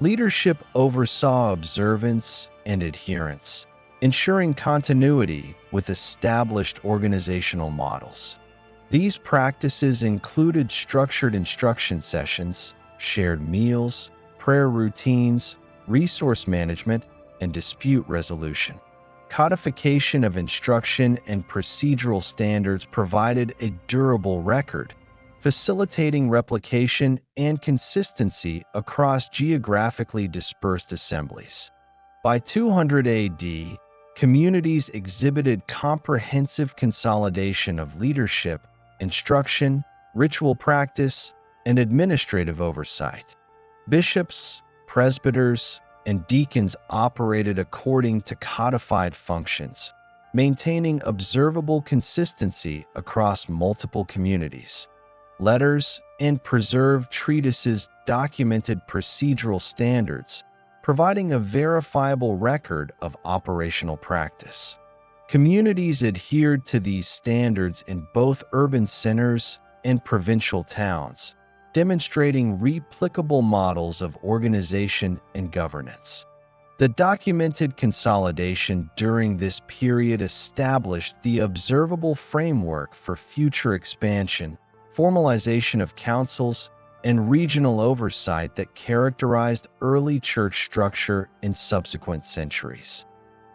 Leadership oversaw observance and adherence, ensuring continuity with established organizational models. These practices included structured instruction sessions, shared meals, prayer routines, resource management, and dispute resolution. Codification of instruction and procedural standards provided a durable record, facilitating replication and consistency across geographically dispersed assemblies. By 200 AD, communities exhibited comprehensive consolidation of leadership, instruction, ritual practice, and administrative oversight. Bishops, presbyters, and deacons operated according to codified functions, maintaining observable consistency across multiple communities. Letters and preserved treatises documented procedural standards, providing a verifiable record of operational practice. Communities adhered to these standards in both urban centers and provincial towns, demonstrating replicable models of organization and governance. The documented consolidation during this period established the observable framework for future expansion, formalization of councils, and regional oversight that characterized early church structure in subsequent centuries.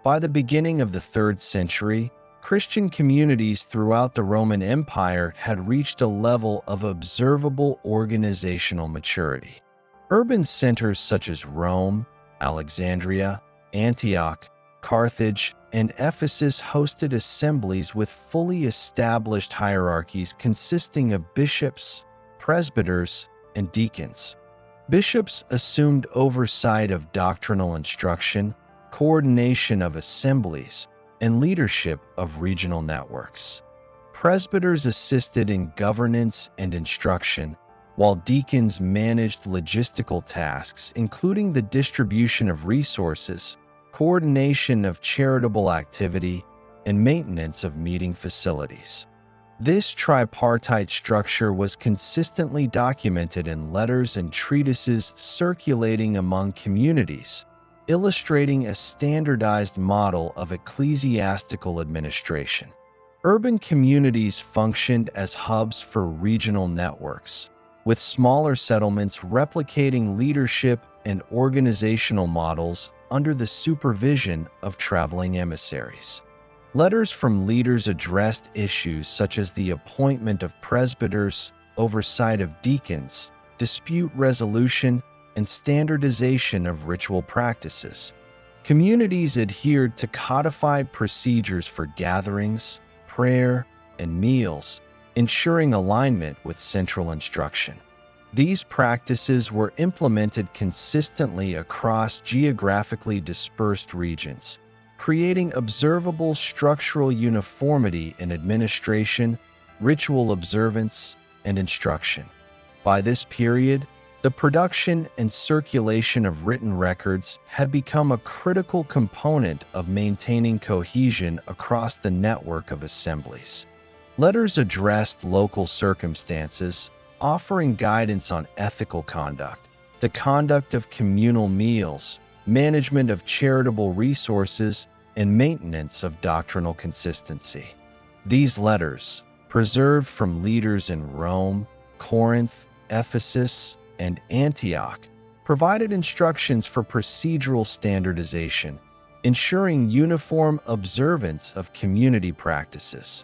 By the beginning of the 3rd century, Christian communities throughout the Roman Empire had reached a level of observable organizational maturity. Urban centers such as Rome, Alexandria, Antioch, Carthage, and Ephesus hosted assemblies with fully established hierarchies consisting of bishops, presbyters, and deacons. Bishops assumed oversight of doctrinal instruction, coordination of assemblies, and leadership of regional networks. Presbyters assisted in governance and instruction, while deacons managed logistical tasks, including the distribution of resources, coordination of charitable activity, and maintenance of meeting facilities. This tripartite structure was consistently documented in letters and treatises circulating among communities, illustrating a standardized model of ecclesiastical administration. Urban communities functioned as hubs for regional networks, with smaller settlements replicating leadership and organizational models under the supervision of traveling emissaries. Letters from leaders addressed issues such as the appointment of presbyters, oversight of deacons, dispute resolution, and standardization of ritual practices. Communities adhered to codified procedures for gatherings, prayer, and meals, ensuring alignment with central instruction. These practices were implemented consistently across geographically dispersed regions, creating observable structural uniformity in administration, ritual observance, and instruction. By this period, the production and circulation of written records had become a critical component of maintaining cohesion across the network of assemblies. Letters addressed local circumstances, offering guidance on ethical conduct, the conduct of communal meals, management of charitable resources, and maintenance of doctrinal consistency. These letters, preserved from leaders in Rome, Corinth, Ephesus, and Antioch, provided instructions for procedural standardization, ensuring uniform observance of community practices.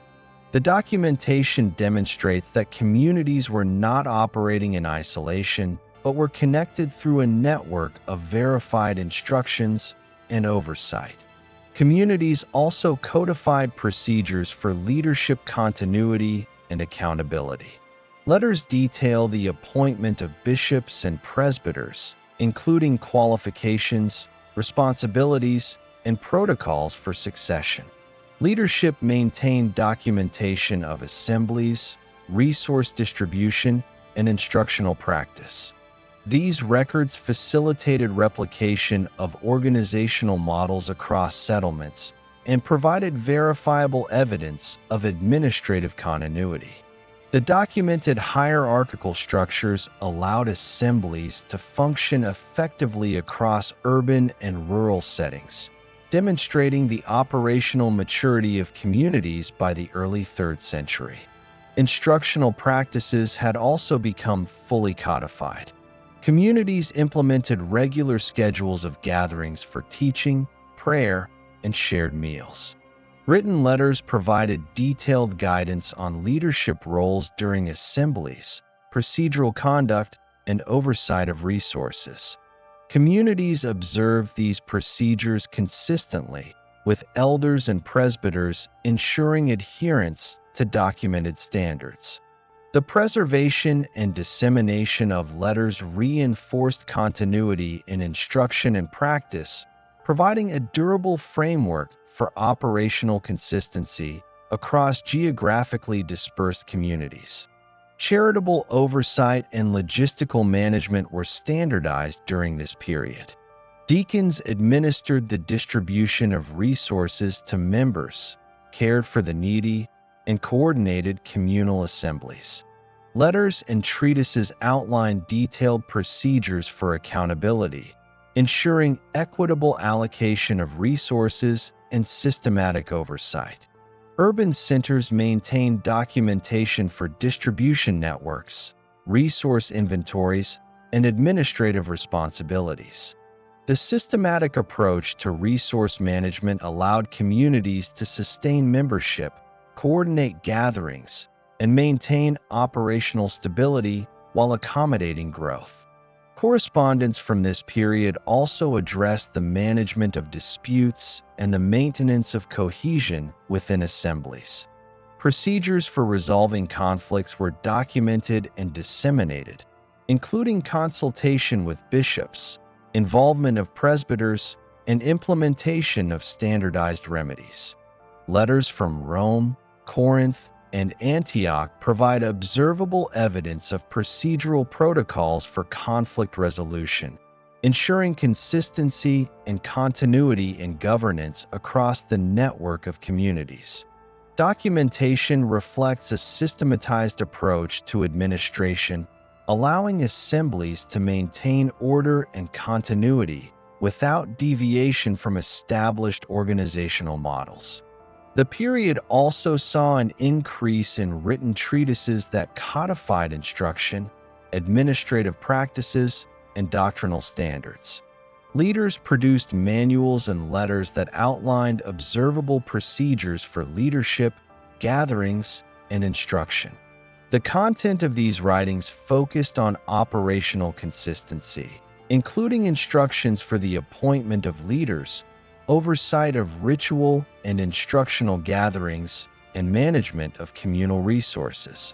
The documentation demonstrates that communities were not operating in isolation, but were connected through a network of verified instructions and oversight. Communities also codified procedures for leadership continuity and accountability. Letters detail the appointment of bishops and presbyters, including qualifications, responsibilities, and protocols for succession. Leadership maintained documentation of assemblies, resource distribution, and instructional practice. These records facilitated replication of organizational models across settlements and provided verifiable evidence of administrative continuity. The documented hierarchical structures allowed assemblies to function effectively across urban and rural settings, demonstrating the operational maturity of communities by the early 3rd century. Instructional practices had also become fully codified. Communities implemented regular schedules of gatherings for teaching, prayer, and shared meals. Written letters provided detailed guidance on leadership roles during assemblies, procedural conduct, and oversight of resources. Communities observed these procedures consistently, with elders and presbyters ensuring adherence to documented standards. The preservation and dissemination of letters reinforced continuity in instruction and practice, providing a durable framework for operational consistency across geographically dispersed communities. Charitable oversight and logistical management were standardized during this period. Deacons administered the distribution of resources to members, cared for the needy, and coordinated communal assemblies. Letters and treatises outlined detailed procedures for accountability, ensuring equitable allocation of resources and systematic oversight. Urban centers maintained documentation for distribution networks, resource inventories, and administrative responsibilities. The systematic approach to resource management allowed communities to sustain membership, coordinate gatherings, and maintain operational stability while accommodating growth. Correspondence from this period also addressed the management of disputes and the maintenance of cohesion within assemblies. Procedures for resolving conflicts were documented and disseminated, including consultation with bishops, involvement of presbyters, and implementation of standardized remedies. Letters from Rome, Corinth, and Antioch provide observable evidence of procedural protocols for conflict resolution, ensuring consistency and continuity in governance across the network of communities. Documentation reflects a systematized approach to administration, allowing assemblies to maintain order and continuity without deviation from established organizational models. The period also saw an increase in written treatises that codified instruction, administrative practices, and doctrinal standards. Leaders produced manuals and letters that outlined observable procedures for leadership, gatherings, and instruction. The content of these writings focused on operational consistency, including instructions for the appointment of leaders, oversight of ritual and instructional gatherings, and management of communal resources.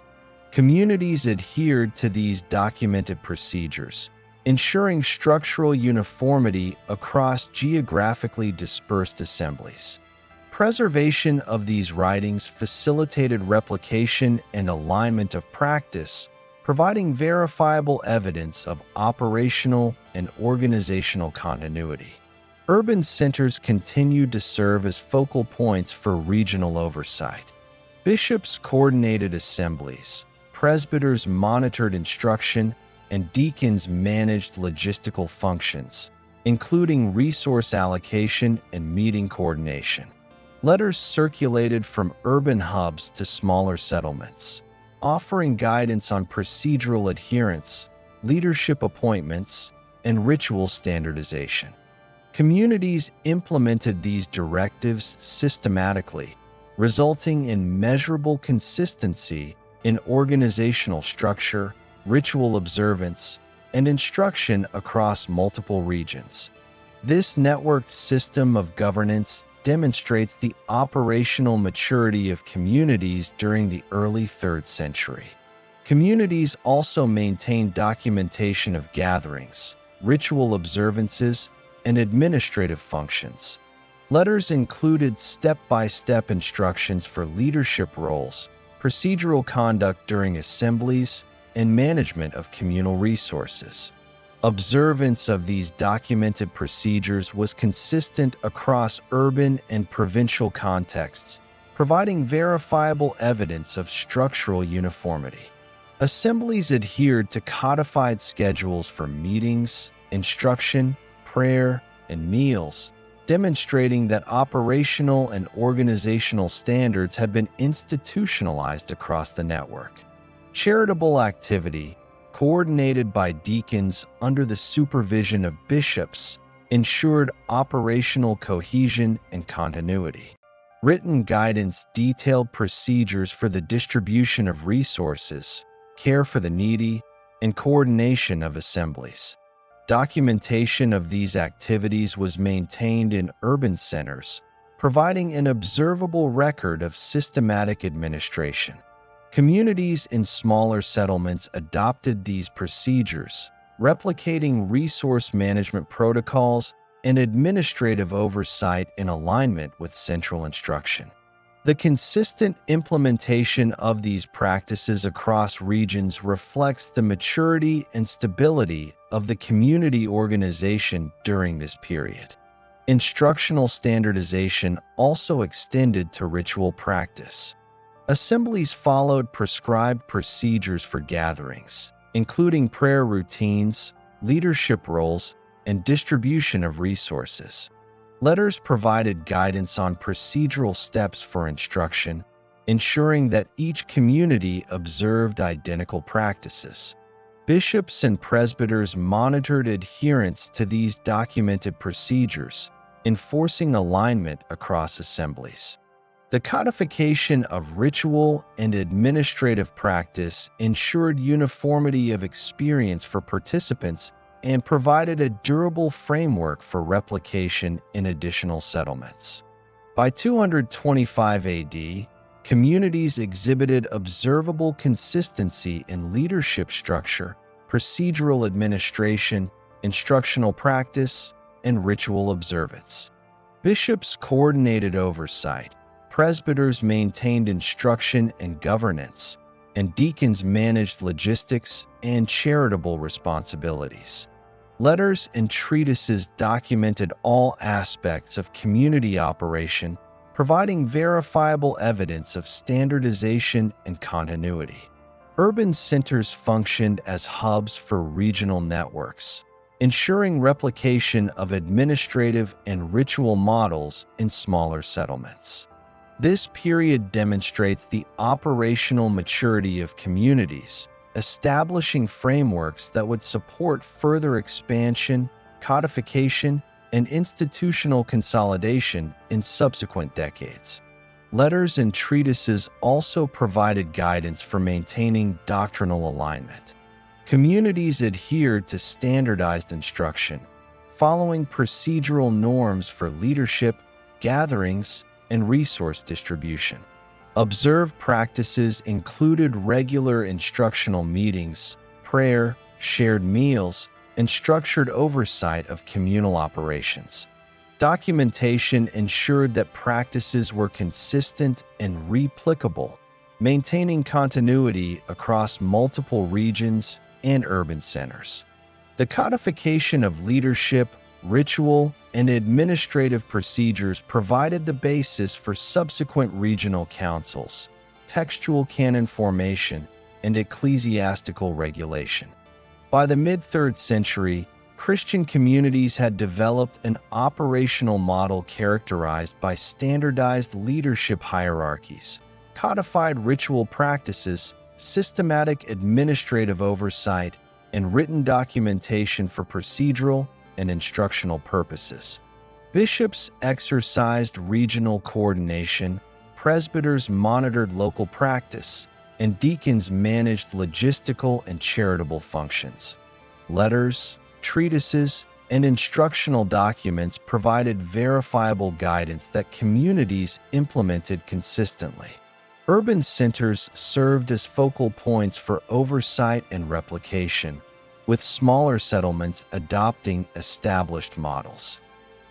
Communities adhered to these documented procedures, ensuring structural uniformity across geographically dispersed assemblies. Preservation of these writings facilitated replication and alignment of practice, providing verifiable evidence of operational and organizational continuity. Urban centers continued to serve as focal points for regional oversight. Bishops coordinated assemblies, presbyters monitored instruction, and deacons managed logistical functions, including resource allocation and meeting coordination. Letters circulated from urban hubs to smaller settlements, offering guidance on procedural adherence, leadership appointments, and ritual standardization. Communities implemented these directives systematically, resulting in measurable consistency in organizational structure, ritual observance, and instruction across multiple regions. This networked system of governance demonstrates the operational maturity of communities during the early 3rd century. Communities also maintained documentation of gatherings, ritual observances, and administrative functions. Letters included step-by-step instructions for leadership roles, procedural conduct during assemblies, and management of communal resources. Observance of these documented procedures was consistent across urban and provincial contexts, providing verifiable evidence of structural uniformity. Assemblies adhered to codified schedules for meetings, instruction, prayer, and meals, demonstrating that operational and organizational standards had been institutionalized across the network. Charitable activity, coordinated by deacons under the supervision of bishops, ensured operational cohesion and continuity. Written guidance detailed procedures for the distribution of resources, care for the needy, and coordination of assemblies. Documentation of these activities was maintained in urban centers, providing an observable record of systematic administration. Communities in smaller settlements adopted these procedures, replicating resource management protocols and administrative oversight in alignment with central instruction. The consistent implementation of these practices across regions reflects the maturity and stability of the community organization during this period. Instructional standardization also extended to ritual practice. Assemblies followed prescribed procedures for gatherings, including prayer routines, leadership roles, and distribution of resources. Letters provided guidance on procedural steps for instruction, ensuring that each community observed identical practices. Bishops and presbyters monitored adherence to these documented procedures, enforcing alignment across assemblies. The codification of ritual and administrative practice ensured uniformity of experience for participants and provided a durable framework for replication in additional settlements. By 225 AD, communities exhibited observable consistency in leadership structure, procedural administration, instructional practice, and ritual observance. Bishops coordinated oversight, presbyters maintained instruction and governance, and deacons managed logistics and charitable responsibilities. Letters and treatises documented all aspects of community operation, providing verifiable evidence of standardization and continuity. Urban centers functioned as hubs for regional networks, ensuring replication of administrative and ritual models in smaller settlements. This period demonstrates the operational maturity of communities, establishing frameworks that would support further expansion, codification, and institutional consolidation in subsequent decades. Letters and treatises also provided guidance for maintaining doctrinal alignment. Communities adhered to standardized instruction, following procedural norms for leadership, gatherings, and resource distribution. Observed practices included regular instructional meetings, prayer, shared meals, and structured oversight of communal operations. Documentation ensured that practices were consistent and replicable, maintaining continuity across multiple regions and urban centers. The codification of leadership, ritual, and administrative procedures provided the basis for subsequent regional councils, textual canon formation, and ecclesiastical regulation. By the mid-3rd century, Christian communities had developed an operational model characterized by standardized leadership hierarchies, codified ritual practices, systematic administrative oversight, and written documentation for procedural and instructional purposes. Bishops exercised regional coordination, presbyters monitored local practice, and deacons managed logistical and charitable functions. Letters, treatises, and instructional documents provided verifiable guidance that communities implemented consistently. Urban centers served as focal points for oversight and replication, with smaller settlements adopting established models.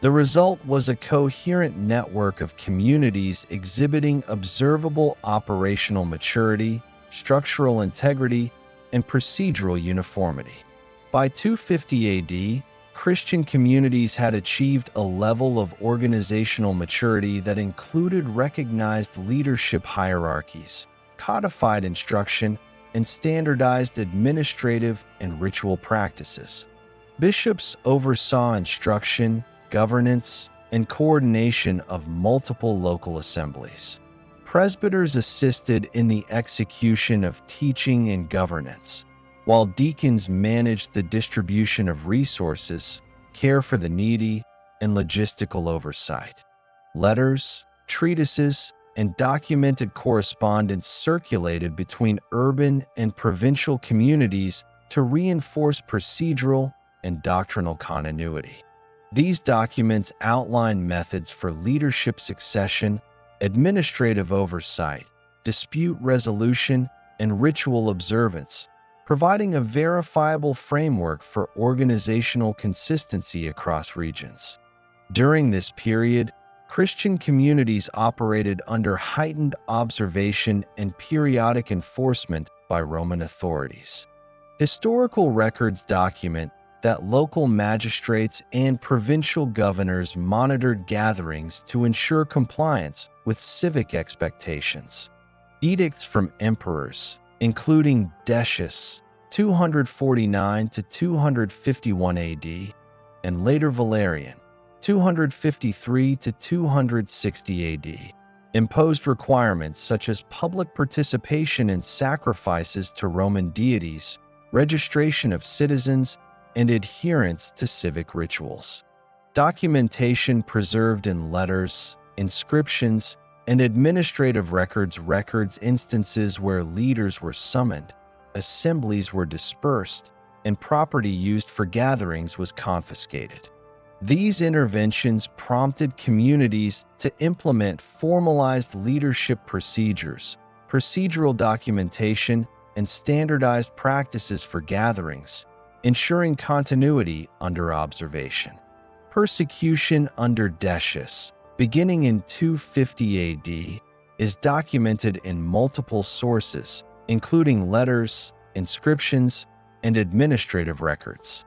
The result was a coherent network of communities exhibiting observable operational maturity, structural integrity, and procedural uniformity. By 250 AD, Christian communities had achieved a level of organizational maturity that included recognized leadership hierarchies, codified instruction, and standardized administrative and ritual practices. Bishops oversaw instruction, governance, and coordination of multiple local assemblies. Presbyters assisted in the execution of teaching and governance, while deacons managed the distribution of resources, care for the needy, and logistical oversight. Letters, treatises, and documented correspondence circulated between urban and provincial communities to reinforce procedural and doctrinal continuity. These documents outline methods for leadership succession, administrative oversight, dispute resolution, and ritual observance, providing a verifiable framework for organizational consistency across regions. During this period, Christian communities operated under heightened observation and periodic enforcement by Roman authorities. Historical records document that local magistrates and provincial governors monitored gatherings to ensure compliance with civic expectations. Edicts from emperors, including Decius, 249 to 251 AD, and later Valerian, 253 to 260 AD, imposed requirements such as public participation in sacrifices to Roman deities, registration of citizens, and adherence to civic rituals. Documentation preserved in letters, inscriptions, and administrative records instances where leaders were summoned, assemblies were dispersed, and property used for gatherings was confiscated. These interventions prompted communities to implement formalized leadership procedures, procedural documentation, and standardized practices for gatherings, ensuring continuity under observation. Persecution under Decius, beginning in 250 AD, is documented in multiple sources, including letters, inscriptions, and administrative records.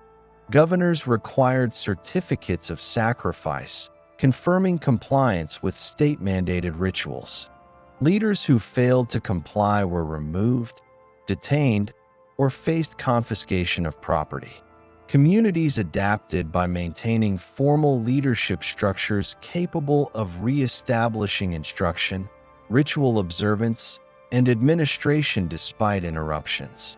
Governors required certificates of sacrifice, confirming compliance with state-mandated rituals. Leaders who failed to comply were removed, detained, or faced confiscation of property. Communities adapted by maintaining formal leadership structures capable of re-establishing instruction, ritual observance, and administration despite interruptions.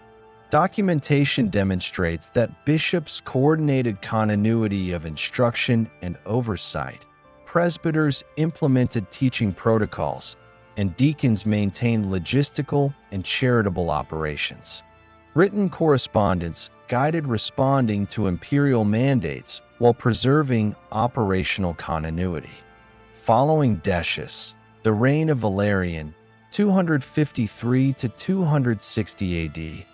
Documentation demonstrates that bishops coordinated continuity of instruction and oversight, presbyters implemented teaching protocols, and deacons maintained logistical and charitable operations. Written correspondence guided responding to imperial mandates while preserving operational continuity. Following Decius, the reign of Valerian, 253 to 260 AD,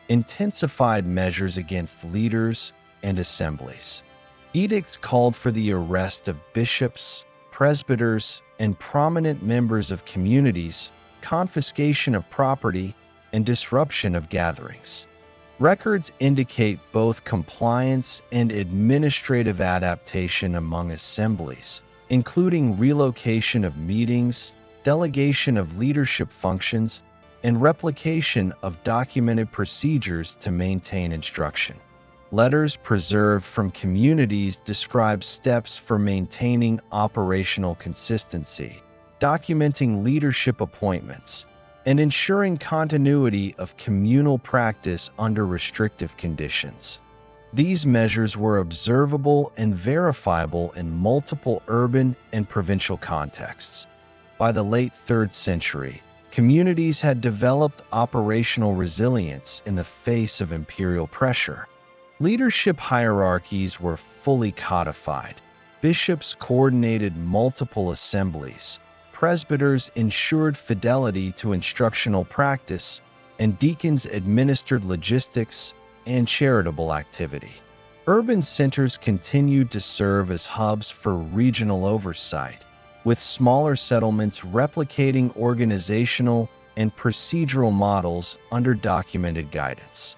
intensified measures against leaders and assemblies. Edicts called for the arrest of bishops, presbyters, and prominent members of communities, confiscation of property, and disruption of gatherings. Records indicate both compliance and administrative adaptation among assemblies, including relocation of meetings, delegation of leadership functions, and replication of documented procedures to maintain instruction. Letters preserved from communities describe steps for maintaining operational consistency, documenting leadership appointments, and ensuring continuity of communal practice under restrictive conditions. These measures were observable and verifiable in multiple urban and provincial contexts. By the late 3rd century, communities had developed operational resilience in the face of imperial pressure. Leadership hierarchies were fully codified. Bishops coordinated multiple assemblies. Presbyters ensured fidelity to instructional practice, and deacons administered logistics and charitable activity. Urban centers continued to serve as hubs for regional oversight, with smaller settlements replicating organizational and procedural models under documented guidance.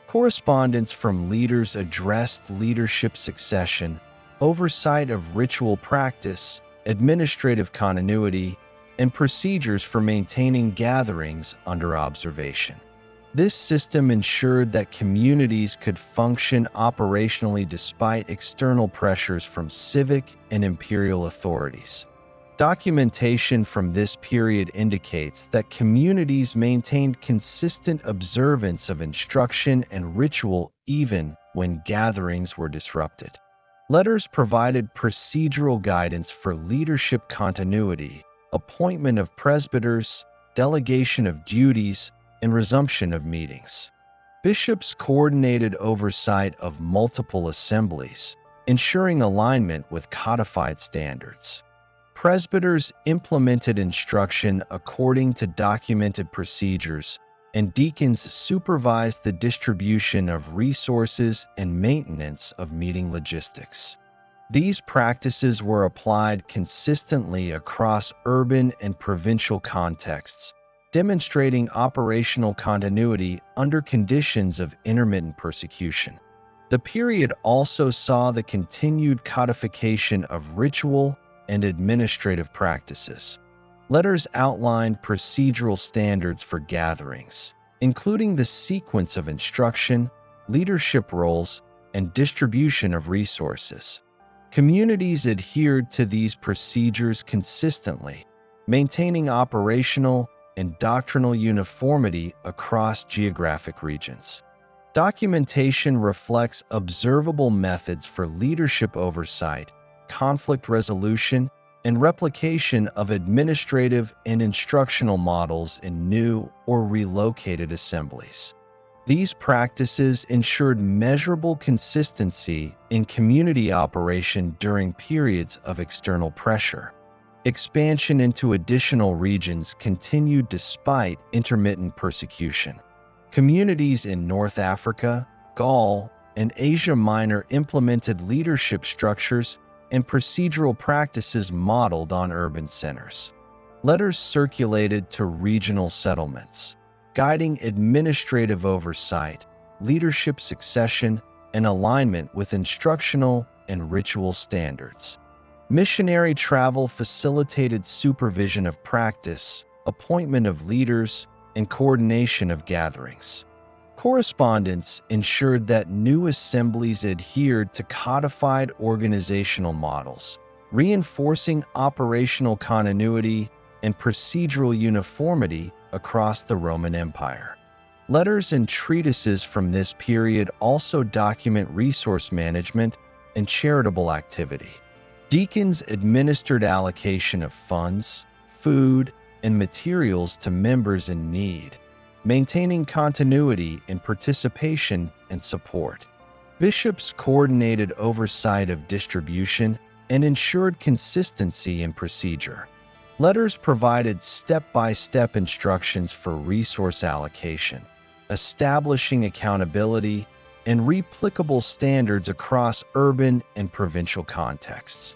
Correspondence from leaders addressed leadership succession, oversight of ritual practice, administrative continuity, and procedures for maintaining gatherings under observation. This system ensured that communities could function operationally despite external pressures from civic and imperial authorities. Documentation from this period indicates that communities maintained consistent observance of instruction and ritual even when gatherings were disrupted. Letters provided procedural guidance for leadership continuity, appointment of presbyters, delegation of duties, and resumption of meetings. Bishops coordinated oversight of multiple assemblies, ensuring alignment with codified standards. Presbyters implemented instruction according to documented procedures, and deacons supervised the distribution of resources and maintenance of meeting logistics. These practices were applied consistently across urban and provincial contexts, demonstrating operational continuity under conditions of intermittent persecution. The period also saw the continued codification of ritual and administrative practices. Letters outlined procedural standards for gatherings, including the sequence of instruction, leadership roles, and distribution of resources. Communities adhered to these procedures consistently, maintaining operational and doctrinal uniformity across geographic regions. Documentation reflects observable methods for leadership oversight, conflict resolution, and replication of administrative and instructional models in new or relocated assemblies. These practices ensured measurable consistency in community operation during periods of external pressure. Expansion into additional regions continued despite intermittent persecution. Communities in North Africa, Gaul, and Asia Minor implemented leadership structures and procedural practices modeled on urban centers. Letters circulated to regional settlements, guiding administrative oversight, leadership succession, and alignment with instructional and ritual standards. Missionary travel facilitated supervision of practice, appointment of leaders, and coordination of gatherings. Correspondence ensured that new assemblies adhered to codified organizational models, reinforcing operational continuity and procedural uniformity across the Roman Empire. Letters and treatises from this period also document resource management and charitable activity. Deacons administered allocation of funds, food, and materials to members in need, maintaining continuity in participation and support. Bishops coordinated oversight of distribution and ensured consistency in procedure. Letters provided step-by-step instructions for resource allocation, establishing accountability and replicable standards across urban and provincial contexts.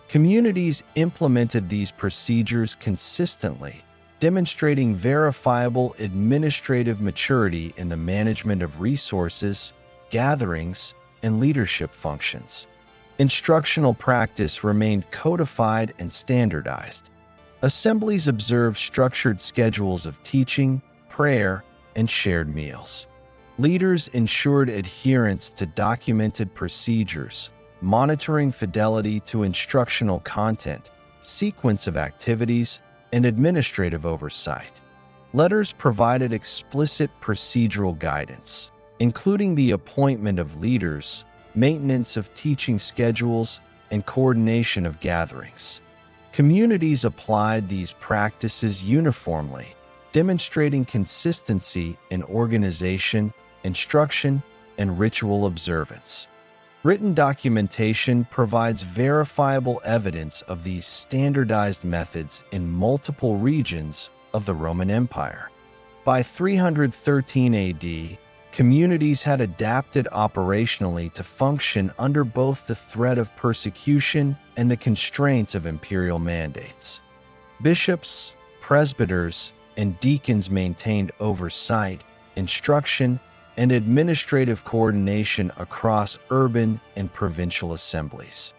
Communities implemented these procedures consistently, demonstrating verifiable administrative maturity in the management of resources, gatherings, and leadership functions. Instructional practice remained codified and standardized. Assemblies observed structured schedules of teaching, prayer, and shared meals. Leaders ensured adherence to documented procedures, monitoring fidelity to instructional content, sequence of activities, and administrative oversight. Letters provided explicit procedural guidance, including the appointment of leaders, maintenance of teaching schedules, and coordination of gatherings. Communities applied these practices uniformly, demonstrating consistency in organization, instruction, and ritual observance. Written documentation provides verifiable evidence of these standardized methods in multiple regions of the Roman Empire. By 313 AD, communities had adapted operationally to function under both the threat of persecution and the constraints of imperial mandates. Bishops, presbyters, and deacons maintained oversight, instruction, and administrative coordination across urban and provincial assemblies.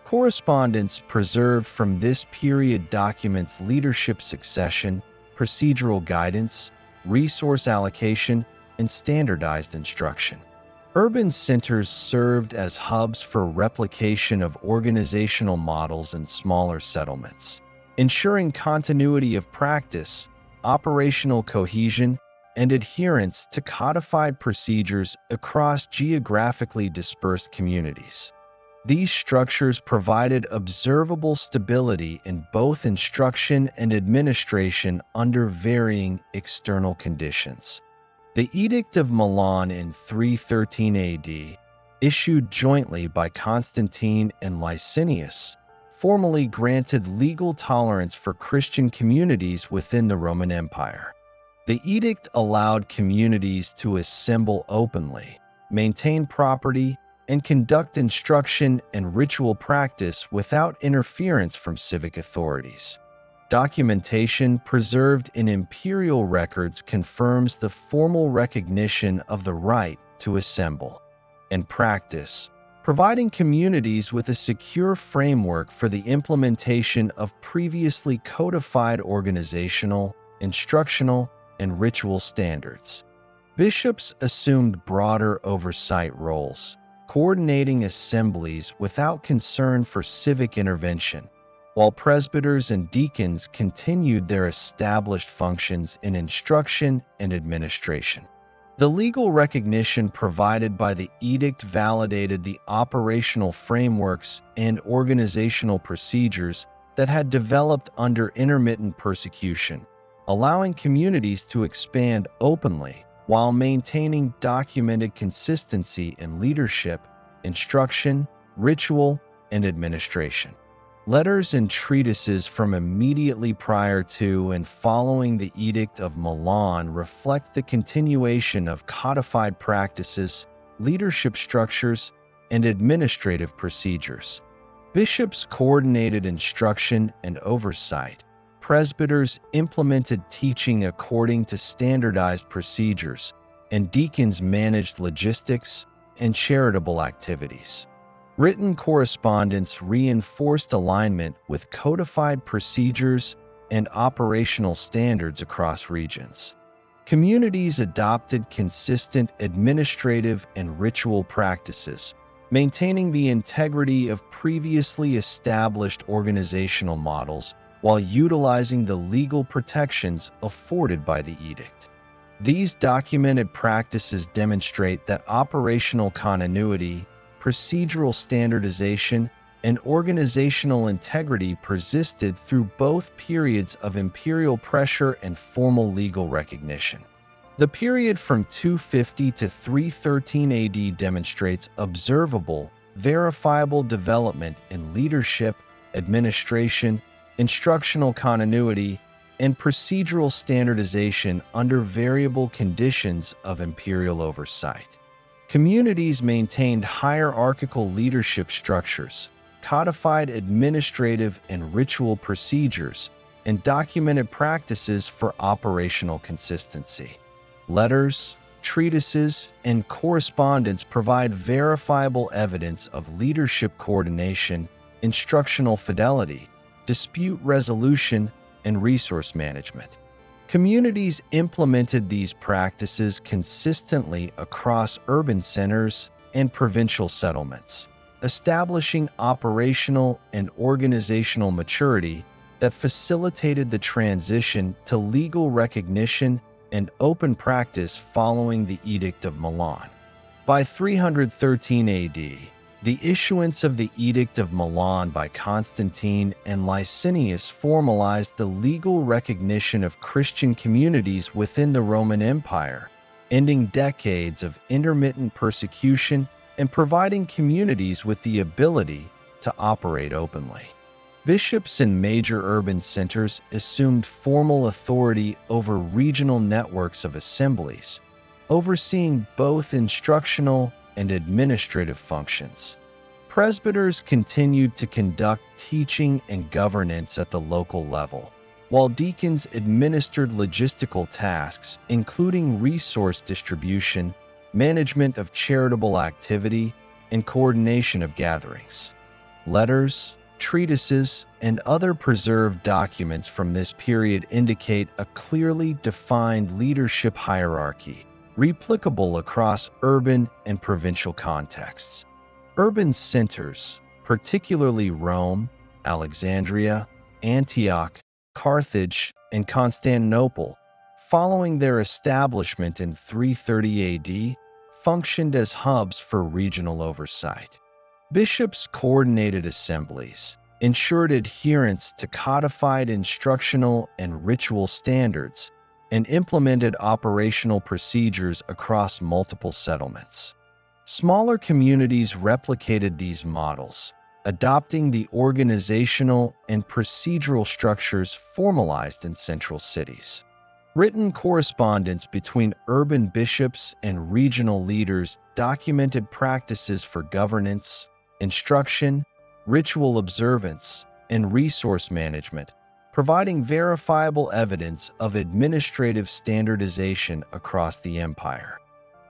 Correspondence preserved from this period documents leadership succession, procedural guidance, resource allocation, and standardized instruction. Urban centers served as hubs for replication of organizational models in smaller settlements, ensuring continuity of practice, operational cohesion, and adherence to codified procedures across geographically dispersed communities. These structures provided observable stability in both instruction and administration under varying external conditions. The Edict of Milan in 313 AD, issued jointly by Constantine and Licinius, formally granted legal tolerance for Christian communities within the Roman Empire. The edict allowed communities to assemble openly, maintain property, and conduct instruction and ritual practice without interference from civic authorities. Documentation preserved in imperial records confirms the formal recognition of the right to assemble and practice, providing communities with a secure framework for the implementation of previously codified organizational, instructional, and ritual standards. Bishops assumed broader oversight roles, coordinating assemblies without concern for civic intervention, while presbyters and deacons continued their established functions in instruction and administration. The legal recognition provided by the edict validated the operational frameworks and organizational procedures that had developed under intermittent persecution, allowing communities to expand openly while maintaining documented consistency in leadership, instruction, ritual, and administration. Letters and treatises from immediately prior to and following the Edict of Milan reflect the continuation of codified practices, leadership structures, and administrative procedures. Bishops coordinated instruction and oversight. Presbyters implemented teaching according to standardized procedures, and deacons managed logistics and charitable activities. Written correspondence reinforced alignment with codified procedures and operational standards across regions. Communities adopted consistent administrative and ritual practices, maintaining the integrity of previously established organizational models while utilizing the legal protections afforded by the edict. These documented practices demonstrate that operational continuity, procedural standardization, and organizational integrity persisted through both periods of imperial pressure and formal legal recognition. The period from 250 to 313 AD demonstrates observable, verifiable development in leadership, administration, instructional continuity, and procedural standardization under variable conditions of imperial oversight. Communities maintained hierarchical leadership structures, codified administrative and ritual procedures, and documented practices for operational consistency. Letters, treatises, and correspondence provide verifiable evidence of leadership coordination, instructional fidelity, dispute resolution, and resource management. Communities implemented these practices consistently across urban centers and provincial settlements, establishing operational and organizational maturity that facilitated the transition to legal recognition and open practice following the Edict of Milan. By 313 AD, the issuance of the Edict of Milan by Constantine and Licinius formalized the legal recognition of Christian communities within the Roman Empire, ending decades of intermittent persecution and providing communities with the ability to operate openly. Bishops in major urban centers assumed formal authority over regional networks of assemblies, overseeing both instructional and administrative functions. Presbyters continued to conduct teaching and governance at the local level, while deacons administered logistical tasks, including resource distribution, management of charitable activity, and coordination of gatherings. Letters, treatises, and other preserved documents from this period indicate a clearly defined leadership hierarchy, replicable across urban and provincial contexts. Urban centers, particularly Rome, Alexandria, Antioch, Carthage, and Constantinople, following their establishment in 330 AD, functioned as hubs for regional oversight. Bishops coordinated assemblies, ensured adherence to codified instructional and ritual standards, and implemented operational procedures across multiple settlements. Smaller communities replicated these models, adopting the organizational and procedural structures formalized in central cities. Written correspondence between urban bishops and regional leaders documented practices for governance, instruction, ritual observance, and resource management, providing verifiable evidence of administrative standardization across the empire.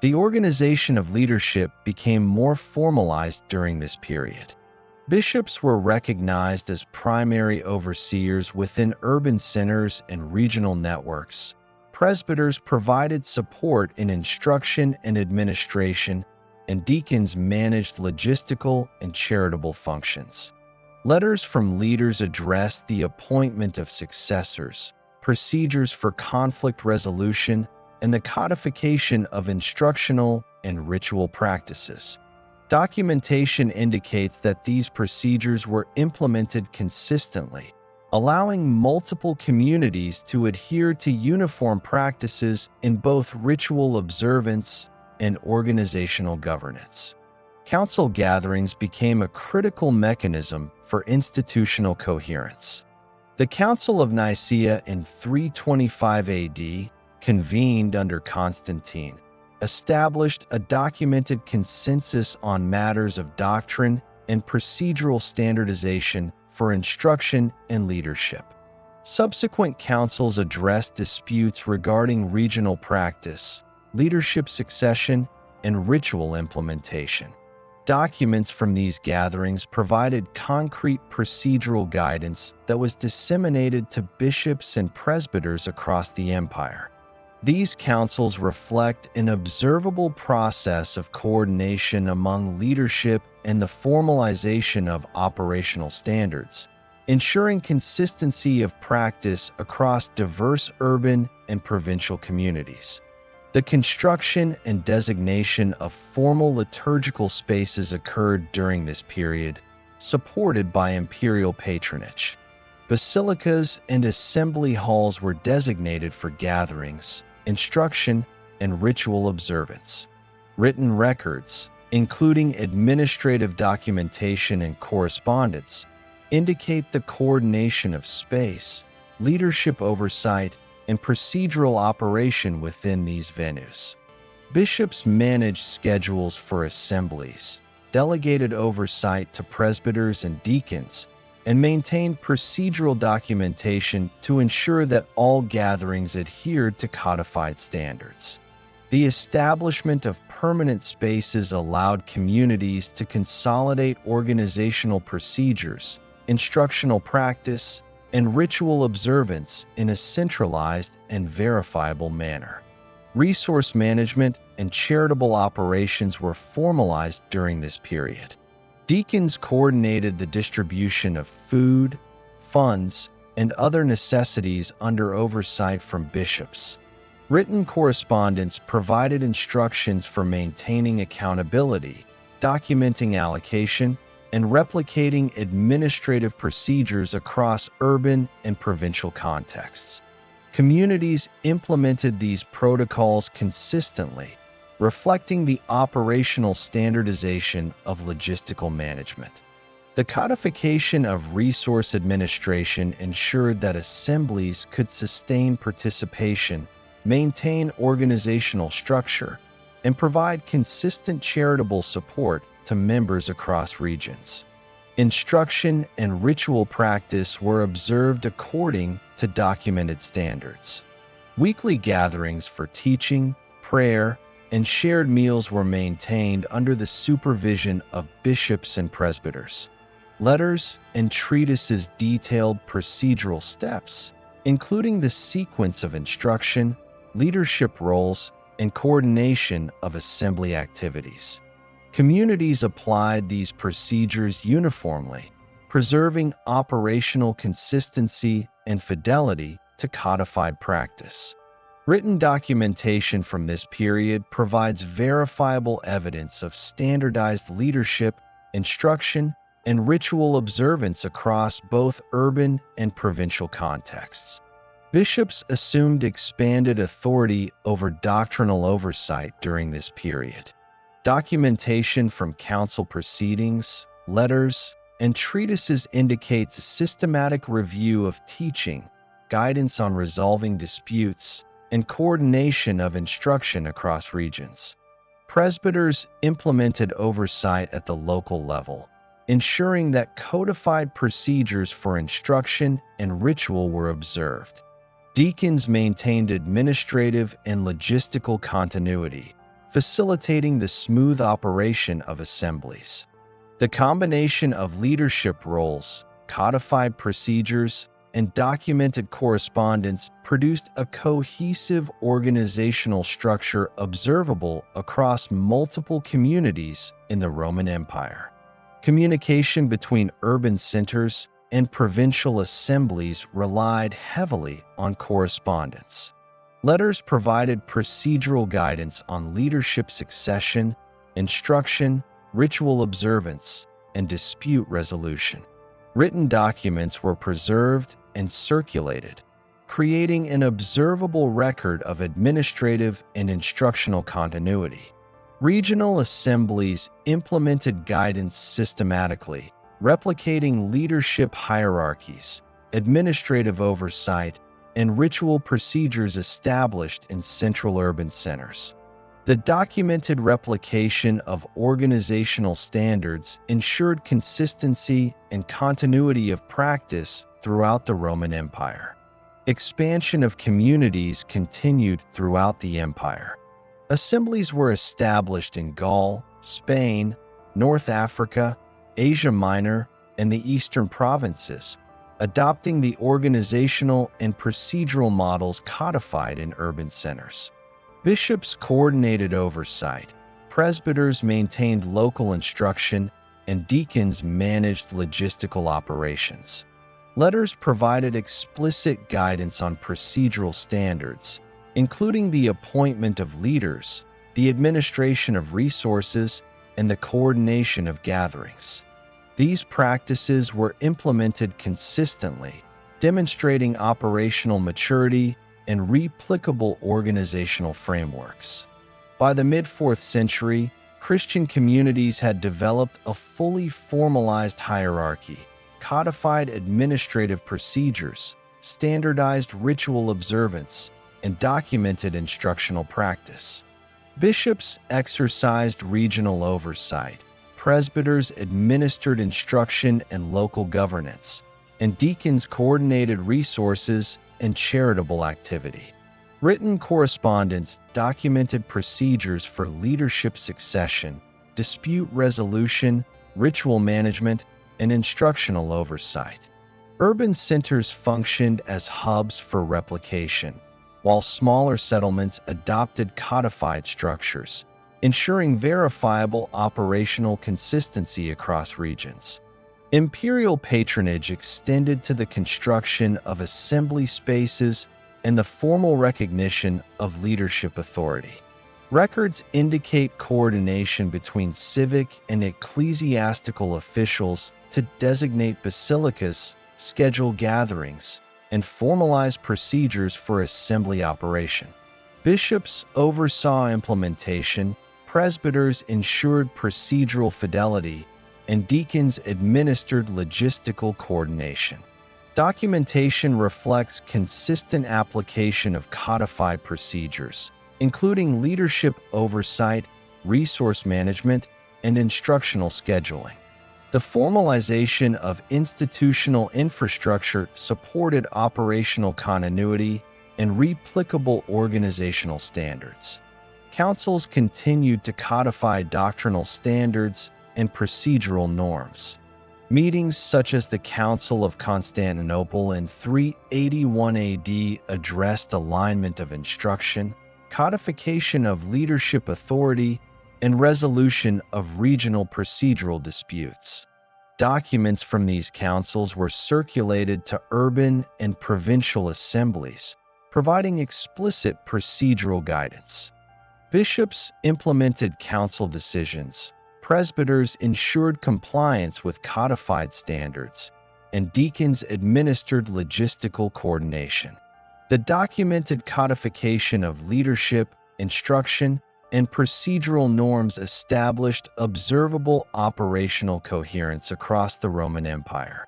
The organization of leadership became more formalized during this period. Bishops were recognized as primary overseers within urban centers and regional networks. Presbyters provided support in instruction and administration, and deacons managed logistical and charitable functions. Letters from leaders addressed the appointment of successors, procedures for conflict resolution, and the codification of instructional and ritual practices. Documentation indicates that these procedures were implemented consistently, allowing multiple communities to adhere to uniform practices in both ritual observance and organizational governance. Council gatherings became a critical mechanism for institutional coherence. The Council of Nicaea in 325 AD, convened under Constantine, established a documented consensus on matters of doctrine and procedural standardization for instruction and leadership. Subsequent councils addressed disputes regarding regional practice, leadership succession, and ritual implementation. Documents from these gatherings provided concrete procedural guidance that was disseminated to bishops and presbyters across the empire. These councils reflect an observable process of coordination among leadership and the formalization of operational standards, ensuring consistency of practice across diverse urban and provincial communities. The construction and designation of formal liturgical spaces occurred during this period, supported by imperial patronage. Basilicas and assembly halls were designated for gatherings, instruction, and ritual observance. Written records, including administrative documentation and correspondence, indicate the coordination of space, leadership oversight, and procedural operation within these venues. Bishops managed schedules for assemblies, delegated oversight to presbyters and deacons, and maintained procedural documentation to ensure that all gatherings adhered to codified standards. The establishment of permanent spaces allowed communities to consolidate organizational procedures, instructional practice, and ritual observance in a centralized and verifiable manner. Resource management and charitable operations were formalized during this period. Deacons coordinated the distribution of food, funds, and other necessities under oversight from bishops. Written correspondence provided instructions for maintaining accountability, documenting allocation, and replicating administrative procedures across urban and provincial contexts. Communities implemented these protocols consistently, reflecting the operational standardization of logistical management. The codification of resource administration ensured that assemblies could sustain participation, maintain organizational structure, and provide consistent charitable support to members across regions. Instruction and ritual practice were observed according to documented standards. Weekly gatherings for teaching, prayer, and shared meals were maintained under the supervision of bishops and presbyters. Letters and treatises detailed procedural steps, including the sequence of instruction, leadership roles, and coordination of assembly activities. Communities applied these procedures uniformly, preserving operational consistency and fidelity to codified practice. Written documentation from this period provides verifiable evidence of standardized leadership, instruction, and ritual observance across both urban and provincial contexts. Bishops assumed expanded authority over doctrinal oversight during this period. Documentation from council proceedings, letters, and treatises indicates a systematic review of teaching, guidance on resolving disputes, and coordination of instruction across regions. Presbyters implemented oversight at the local level, ensuring that codified procedures for instruction and ritual were observed. Deacons maintained administrative and logistical continuity, facilitating the smooth operation of assemblies. The combination of leadership roles, codified procedures, and documented correspondence produced a cohesive organizational structure observable across multiple communities in the Roman Empire. Communication between urban centers and provincial assemblies relied heavily on correspondence. Letters provided procedural guidance on leadership succession, instruction, ritual observance, and dispute resolution. Written documents were preserved and circulated, creating an observable record of administrative and instructional continuity. Regional assemblies implemented guidance systematically, replicating leadership hierarchies, administrative oversight, and ritual procedures established in central urban centers. The documented replication of organizational standards ensured consistency and continuity of practice throughout the Roman Empire. Expansion of communities continued throughout the empire. Assemblies were established in Gaul, Spain, North Africa, Asia Minor, and the eastern provinces, adopting the organizational and procedural models codified in urban centers. Bishops coordinated oversight, presbyters maintained local instruction, and deacons managed logistical operations. Letters provided explicit guidance on procedural standards, including the appointment of leaders, the administration of resources, and the coordination of gatherings. These practices were implemented consistently, demonstrating operational maturity and replicable organizational frameworks. By the mid-4th century, Christian communities had developed a fully formalized hierarchy, codified administrative procedures, standardized ritual observance, and documented instructional practice. Bishops exercised regional oversight, presbyters administered instruction and local governance, and deacons coordinated resources and charitable activity. Written correspondence documented procedures for leadership succession, dispute resolution, ritual management, and instructional oversight. Urban centers functioned as hubs for replication, while smaller settlements adopted codified structures, ensuring verifiable operational consistency across regions. Imperial patronage extended to the construction of assembly spaces and the formal recognition of leadership authority. Records indicate coordination between civic and ecclesiastical officials to designate basilicas, schedule gatherings, and formalize procedures for assembly operation. Bishops oversaw implementation, presbyters ensured procedural fidelity, and deacons administered logistical coordination. Documentation reflects consistent application of codified procedures, including leadership oversight, resource management, and instructional scheduling. The formalization of institutional infrastructure supported operational continuity and replicable organizational standards. Councils continued to codify doctrinal standards and procedural norms. Meetings such as the Council of Constantinople in 381 AD addressed alignment of instruction, codification of leadership authority, and resolution of regional procedural disputes. Documents from these councils were circulated to urban and provincial assemblies, providing explicit procedural guidance. Bishops implemented council decisions, presbyters ensured compliance with codified standards, and deacons administered logistical coordination. The documented codification of leadership, instruction, and procedural norms established observable operational coherence across the Roman Empire.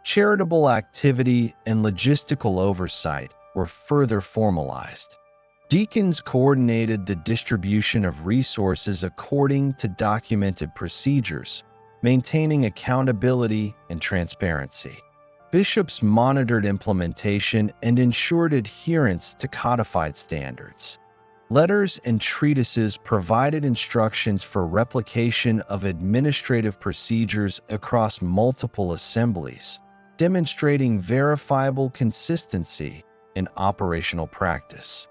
Charitable activity and logistical oversight were further formalized. Deacons coordinated the distribution of resources according to documented procedures, maintaining accountability and transparency. Bishops monitored implementation and ensured adherence to codified standards. Letters and treatises provided instructions for replication of administrative procedures across multiple assemblies, demonstrating verifiable consistency in operational practice.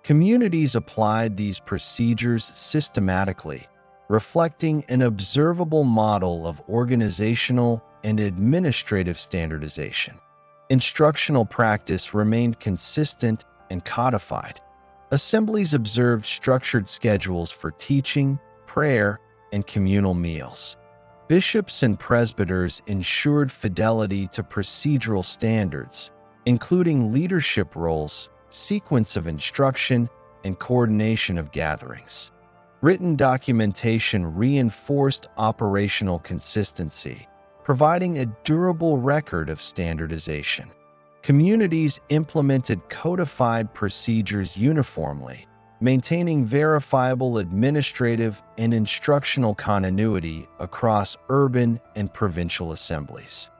Communities applied these procedures systematically, reflecting an observable model of organizational and administrative standardization. Instructional practice remained consistent and codified. Assemblies observed structured schedules for teaching, prayer, and communal meals. Bishops and presbyters ensured fidelity to procedural standards, including leadership roles, sequence of instruction, and coordination of gatherings. Written documentation reinforced operational consistency, providing a durable record of standardization. Communities implemented codified procedures uniformly, maintaining verifiable administrative and instructional continuity across urban and provincial assemblies.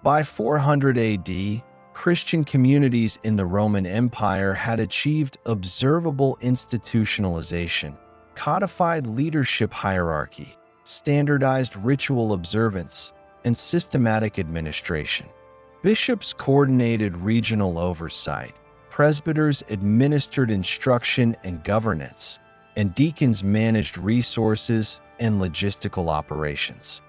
By 400 AD, Christian communities in the Roman Empire had achieved observable institutionalization, codified leadership hierarchy, standardized ritual observance, and systematic administration. Bishops coordinated regional oversight, presbyters administered instruction and governance, and deacons managed resources and logistical operations.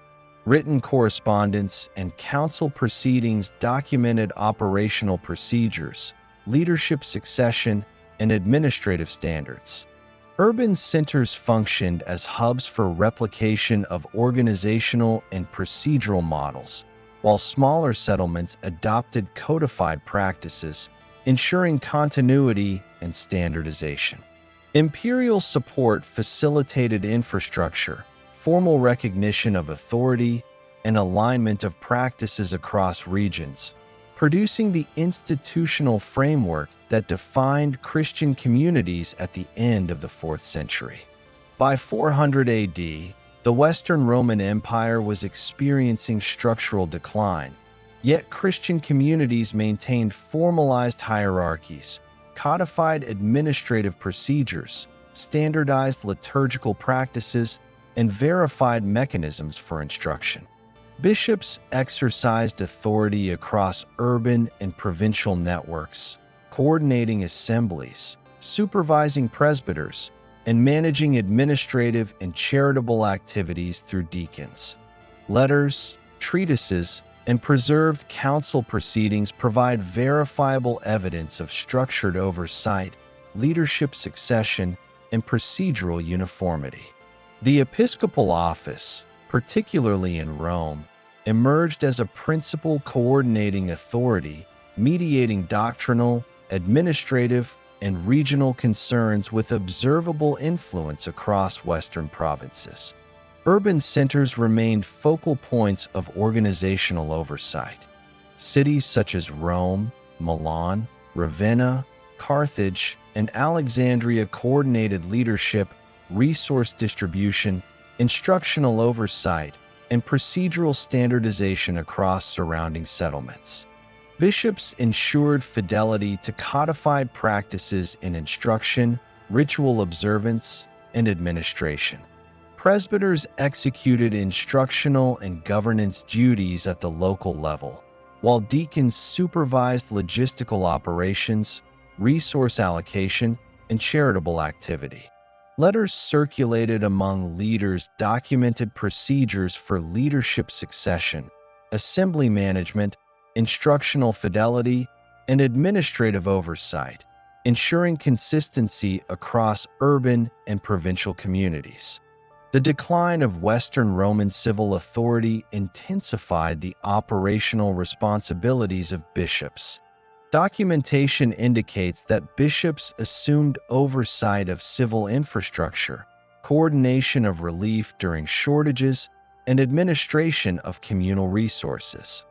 Written correspondence and council proceedings documented operational procedures, leadership succession, and administrative standards. Urban centers functioned as hubs for replication of organizational and procedural models, while smaller settlements adopted codified practices, ensuring continuity and standardization. Imperial support facilitated infrastructure, formal recognition of authority, and alignment of practices across regions, producing the institutional framework that defined Christian communities at the end of the 4th century. By 400 AD, the Western Roman Empire was experiencing structural decline, yet Christian communities maintained formalized hierarchies, codified administrative procedures, standardized liturgical practices, and verified mechanisms for instruction. Bishops exercised authority across urban and provincial networks, coordinating assemblies, supervising presbyters, and managing administrative and charitable activities through deacons. Letters, treatises, and preserved council proceedings provide verifiable evidence of structured oversight, leadership succession, and procedural uniformity. The episcopal office, particularly in Rome, emerged as a principal coordinating authority, mediating doctrinal, administrative, and regional concerns with observable influence across Western provinces. Urban centers remained focal points of organizational oversight. Cities such as Rome, Milan, Ravenna, Carthage, and Alexandria coordinated leadership, resource distribution, instructional oversight, and procedural standardization across surrounding settlements. Bishops ensured fidelity to codified practices in instruction, ritual observance, and administration. Presbyters executed instructional and governance duties at the local level, while deacons supervised logistical operations, resource allocation, and charitable activity. Letters circulated among leaders documented procedures for leadership succession, assembly management, instructional fidelity, and administrative oversight, ensuring consistency across urban and provincial communities. The decline of Western Roman civil authority intensified the operational responsibilities of bishops. Documentation indicates that bishops assumed oversight of civil infrastructure, coordination of relief during shortages, and administration of communal resources.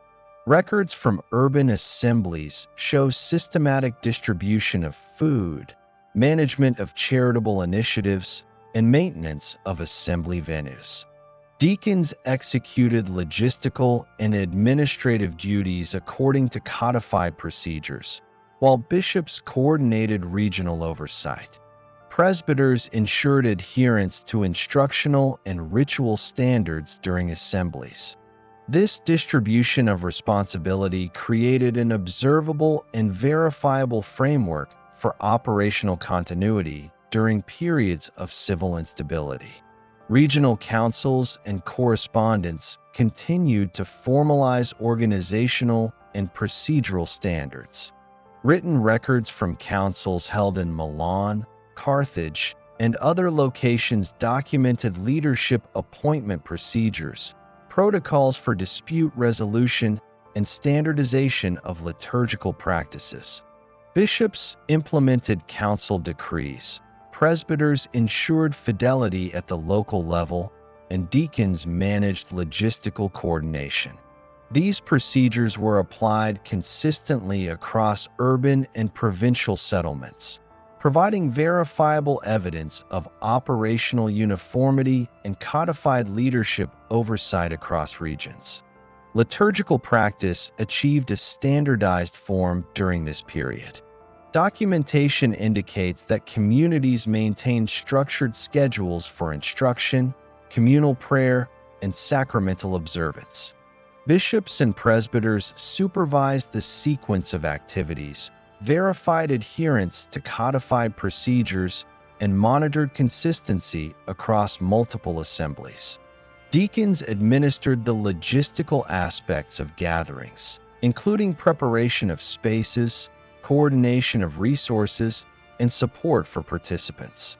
Records from urban assemblies show systematic distribution of food, management of charitable initiatives, and maintenance of assembly venues. Deacons executed logistical and administrative duties according to codified procedures, while bishops coordinated regional oversight. Presbyters ensured adherence to instructional and ritual standards during assemblies. This distribution of responsibility created an observable and verifiable framework for operational continuity during periods of civil instability. Regional councils and correspondence continued to formalize organizational and procedural standards. Written records from councils held in Milan, Carthage, and other locations documented leadership appointment procedures, protocols for dispute resolution, and standardization of liturgical practices. Bishops implemented council decrees, presbyters ensured fidelity at the local level, and deacons managed logistical coordination. These procedures were applied consistently across urban and provincial settlements, providing verifiable evidence of operational uniformity and codified leadership oversight across regions. Liturgical practice achieved a standardized form during this period. Documentation indicates that communities maintained structured schedules for instruction, communal prayer, and sacramental observance. Bishops and presbyters supervised the sequence of activities, verified adherence to codified procedures, and monitored consistency across multiple assemblies. Deacons administered the logistical aspects of gatherings, including preparation of spaces, coordination of resources, and support for participants.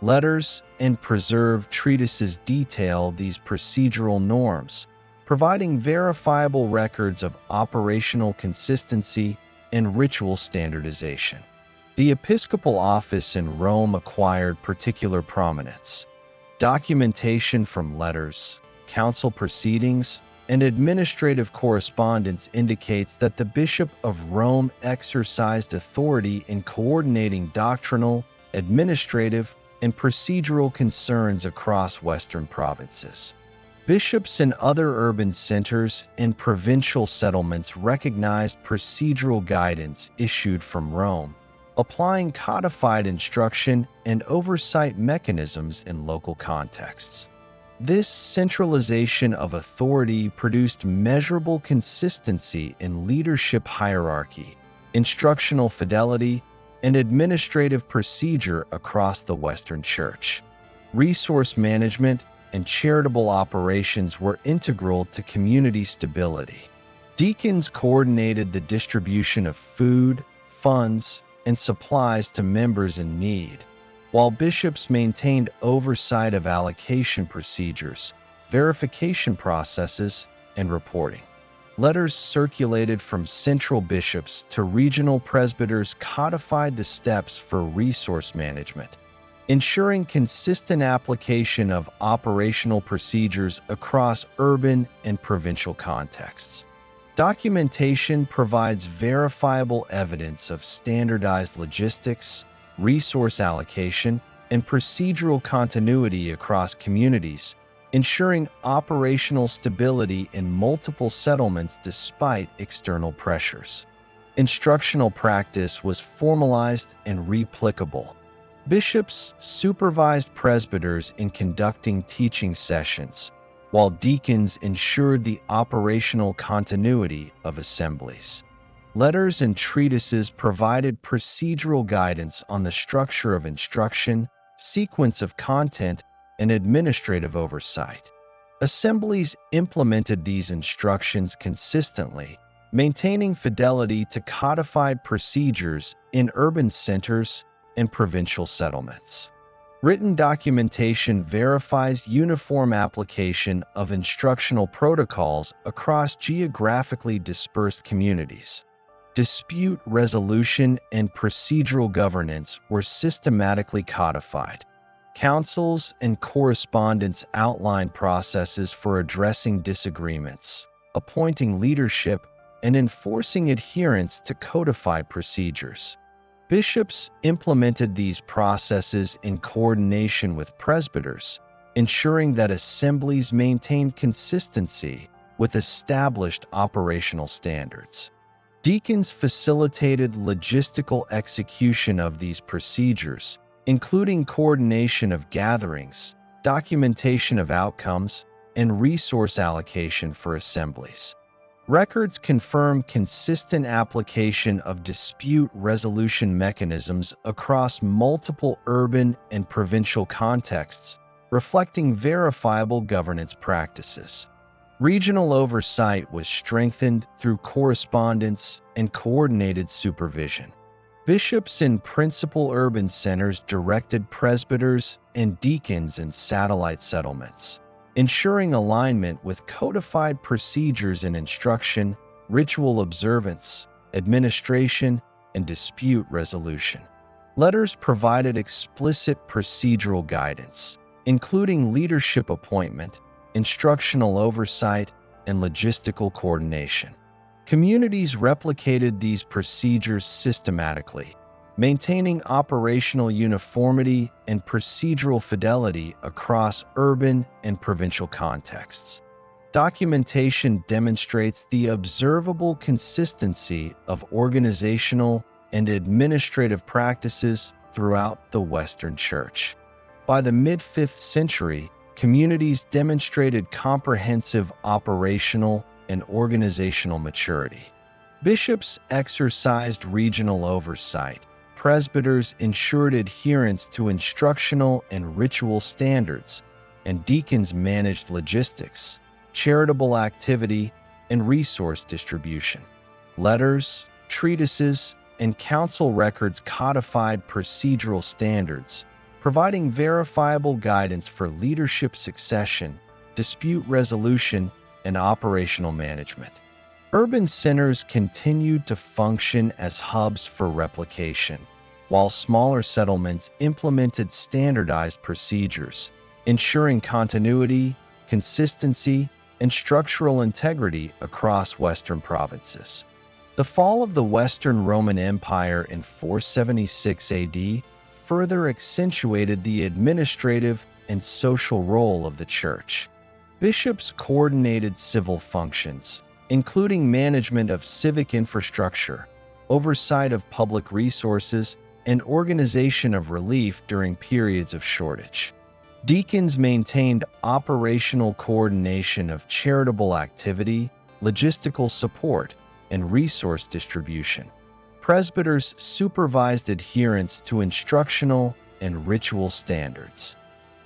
Letters and preserved treatises detail these procedural norms, providing verifiable records of operational consistency and ritual standardization. The episcopal office in Rome acquired particular prominence. Documentation from letters, council proceedings, and administrative correspondence indicates that the Bishop of Rome exercised authority in coordinating doctrinal, administrative, and procedural concerns across Western provinces. Bishops in other urban centers and provincial settlements recognized procedural guidance issued from Rome, applying codified instruction and oversight mechanisms in local contexts. This centralization of authority produced measurable consistency in leadership hierarchy, instructional fidelity, and administrative procedure across the Western Church. Resource management and charitable operations were integral to community stability. Deacons coordinated the distribution of food, funds, and supplies to members in need, while bishops maintained oversight of allocation procedures, verification processes, and reporting. Letters circulated from central bishops to regional presbyters codified the steps for resource management, ensuring consistent application of operational procedures across urban and provincial contexts. Documentation provides verifiable evidence of standardized logistics, resource allocation, and procedural continuity across communities, ensuring operational stability in multiple settlements despite external pressures. Instructional practice was formalized and replicable. Bishops supervised presbyters in conducting teaching sessions, while deacons ensured the operational continuity of assemblies. Letters and treatises provided procedural guidance on the structure of instruction, sequence of content, and administrative oversight. Assemblies implemented these instructions consistently, maintaining fidelity to codified procedures in urban centers and provincial settlements. Written documentation verifies uniform application of instructional protocols across geographically dispersed communities. Dispute resolution and procedural governance were systematically codified. Councils and correspondence outlined processes for addressing disagreements, appointing leadership, and enforcing adherence to codified procedures. Bishops implemented these processes in coordination with presbyters, ensuring that assemblies maintained consistency with established operational standards. Deacons facilitated logistical execution of these procedures, including coordination of gatherings, documentation of outcomes, and resource allocation for assemblies. Records confirm consistent application of dispute resolution mechanisms across multiple urban and provincial contexts, reflecting verifiable governance practices. Regional oversight was strengthened through correspondence and coordinated supervision. Bishops in principal urban centers directed presbyters and deacons in satellite settlements, ensuring alignment with codified procedures in instruction, ritual observance, administration, and dispute resolution. Letters provided explicit procedural guidance, including leadership appointment, instructional oversight, and logistical coordination. Communities replicated these procedures systematically, maintaining operational uniformity and procedural fidelity across urban and provincial contexts. Documentation demonstrates the observable consistency of organizational and administrative practices throughout the Western Church. By the mid-5th century, communities demonstrated comprehensive operational and organizational maturity. Bishops exercised regional oversight. Presbyters ensured adherence to instructional and ritual standards, and deacons managed logistics, charitable activity, and resource distribution. Letters, treatises, and council records codified procedural standards, providing verifiable guidance for leadership succession, dispute resolution, and operational management. Urban centers continued to function as hubs for replication, while smaller settlements implemented standardized procedures, ensuring continuity, consistency, and structural integrity across Western provinces. The fall of the Western Roman Empire in 476 AD further accentuated the administrative and social role of the Church. Bishops coordinated civil functions, including management of civic infrastructure, oversight of public resources, and organization of relief during periods of shortage. Deacons maintained operational coordination of charitable activity, logistical support, and resource distribution. Presbyters supervised adherence to instructional and ritual standards.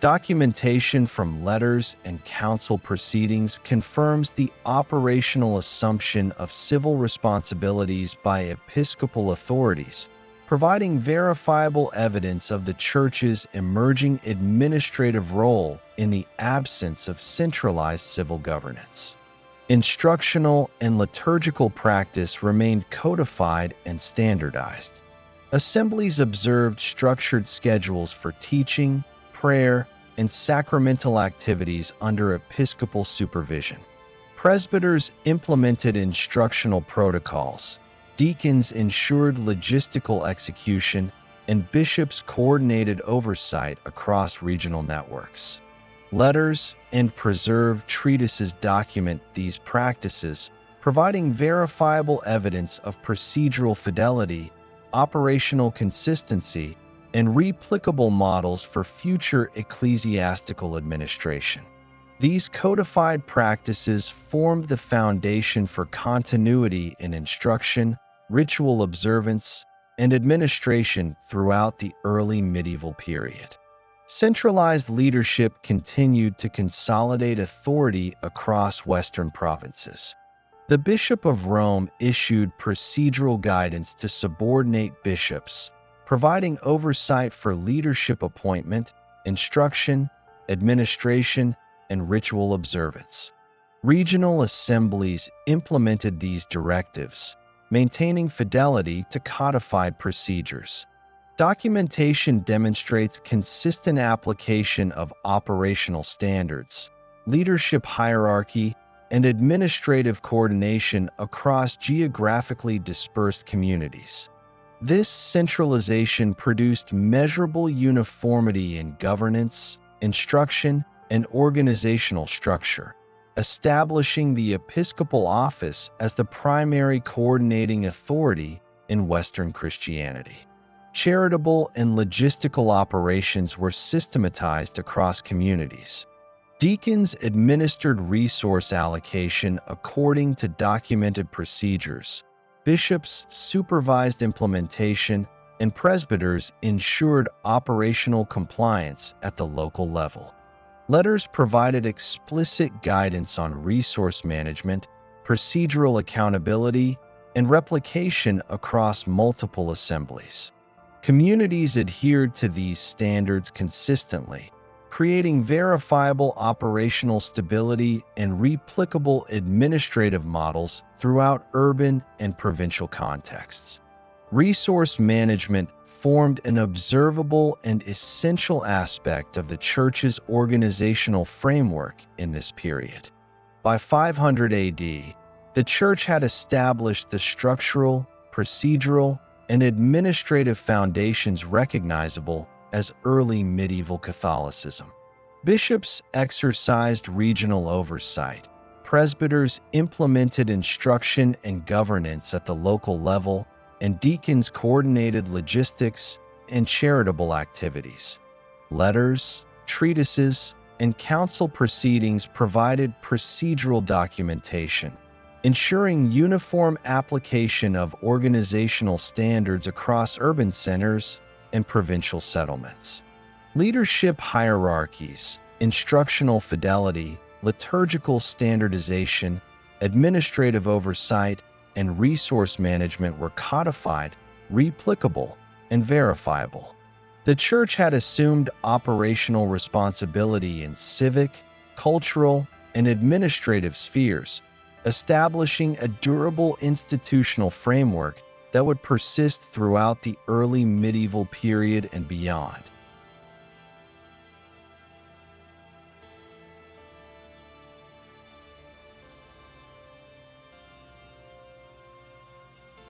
Documentation from letters and council proceedings confirms the operational assumption of civil responsibilities by episcopal authorities, providing verifiable evidence of the Church's emerging administrative role in the absence of centralized civil governance. Instructional and liturgical practice remained codified and standardized. Assemblies observed structured schedules for teaching, prayer, and sacramental activities under episcopal supervision. Presbyters implemented instructional protocols, deacons ensured logistical execution, and bishops coordinated oversight across regional networks. Letters and preserved treatises document these practices, providing verifiable evidence of procedural fidelity, operational consistency, and replicable models for future ecclesiastical administration. These codified practices formed the foundation for continuity in instruction, ritual observance, and administration throughout the early medieval period. Centralized leadership continued to consolidate authority across Western provinces. The Bishop of Rome issued procedural guidance to subordinate bishops, providing oversight for leadership appointment, instruction, administration, and ritual observance. Regional assemblies implemented these directives, maintaining fidelity to codified procedures. Documentation demonstrates consistent application of operational standards, leadership hierarchy, and administrative coordination across geographically dispersed communities. This centralization produced measurable uniformity in governance, instruction, and organizational structure, establishing the episcopal office as the primary coordinating authority in Western Christianity. Charitable and logistical operations were systematized across communities. Deacons administered resource allocation according to documented procedures. Bishops supervised implementation, and presbyters ensured operational compliance at the local level. Letters provided explicit guidance on resource management, procedural accountability, and replication across multiple assemblies. Communities adhered to these standards consistently, creating verifiable operational stability and replicable administrative models throughout urban and provincial contexts. Resource management formed an observable and essential aspect of the Church's organizational framework in this period. By 500 AD, the Church had established the structural, procedural, and administrative foundations recognizable as early medieval Catholicism. Bishops exercised regional oversight. Presbyters implemented instruction and governance at the local level, and deacons coordinated logistics and charitable activities. Letters, treatises, and council proceedings provided procedural documentation, ensuring uniform application of organizational standards across urban centers and provincial settlements. Leadership hierarchies, instructional fidelity, liturgical standardization, administrative oversight, and resource management were codified, replicable, and verifiable. The Church had assumed operational responsibility in civic, cultural, and administrative spheres, establishing a durable institutional framework that would persist throughout the early medieval period and beyond.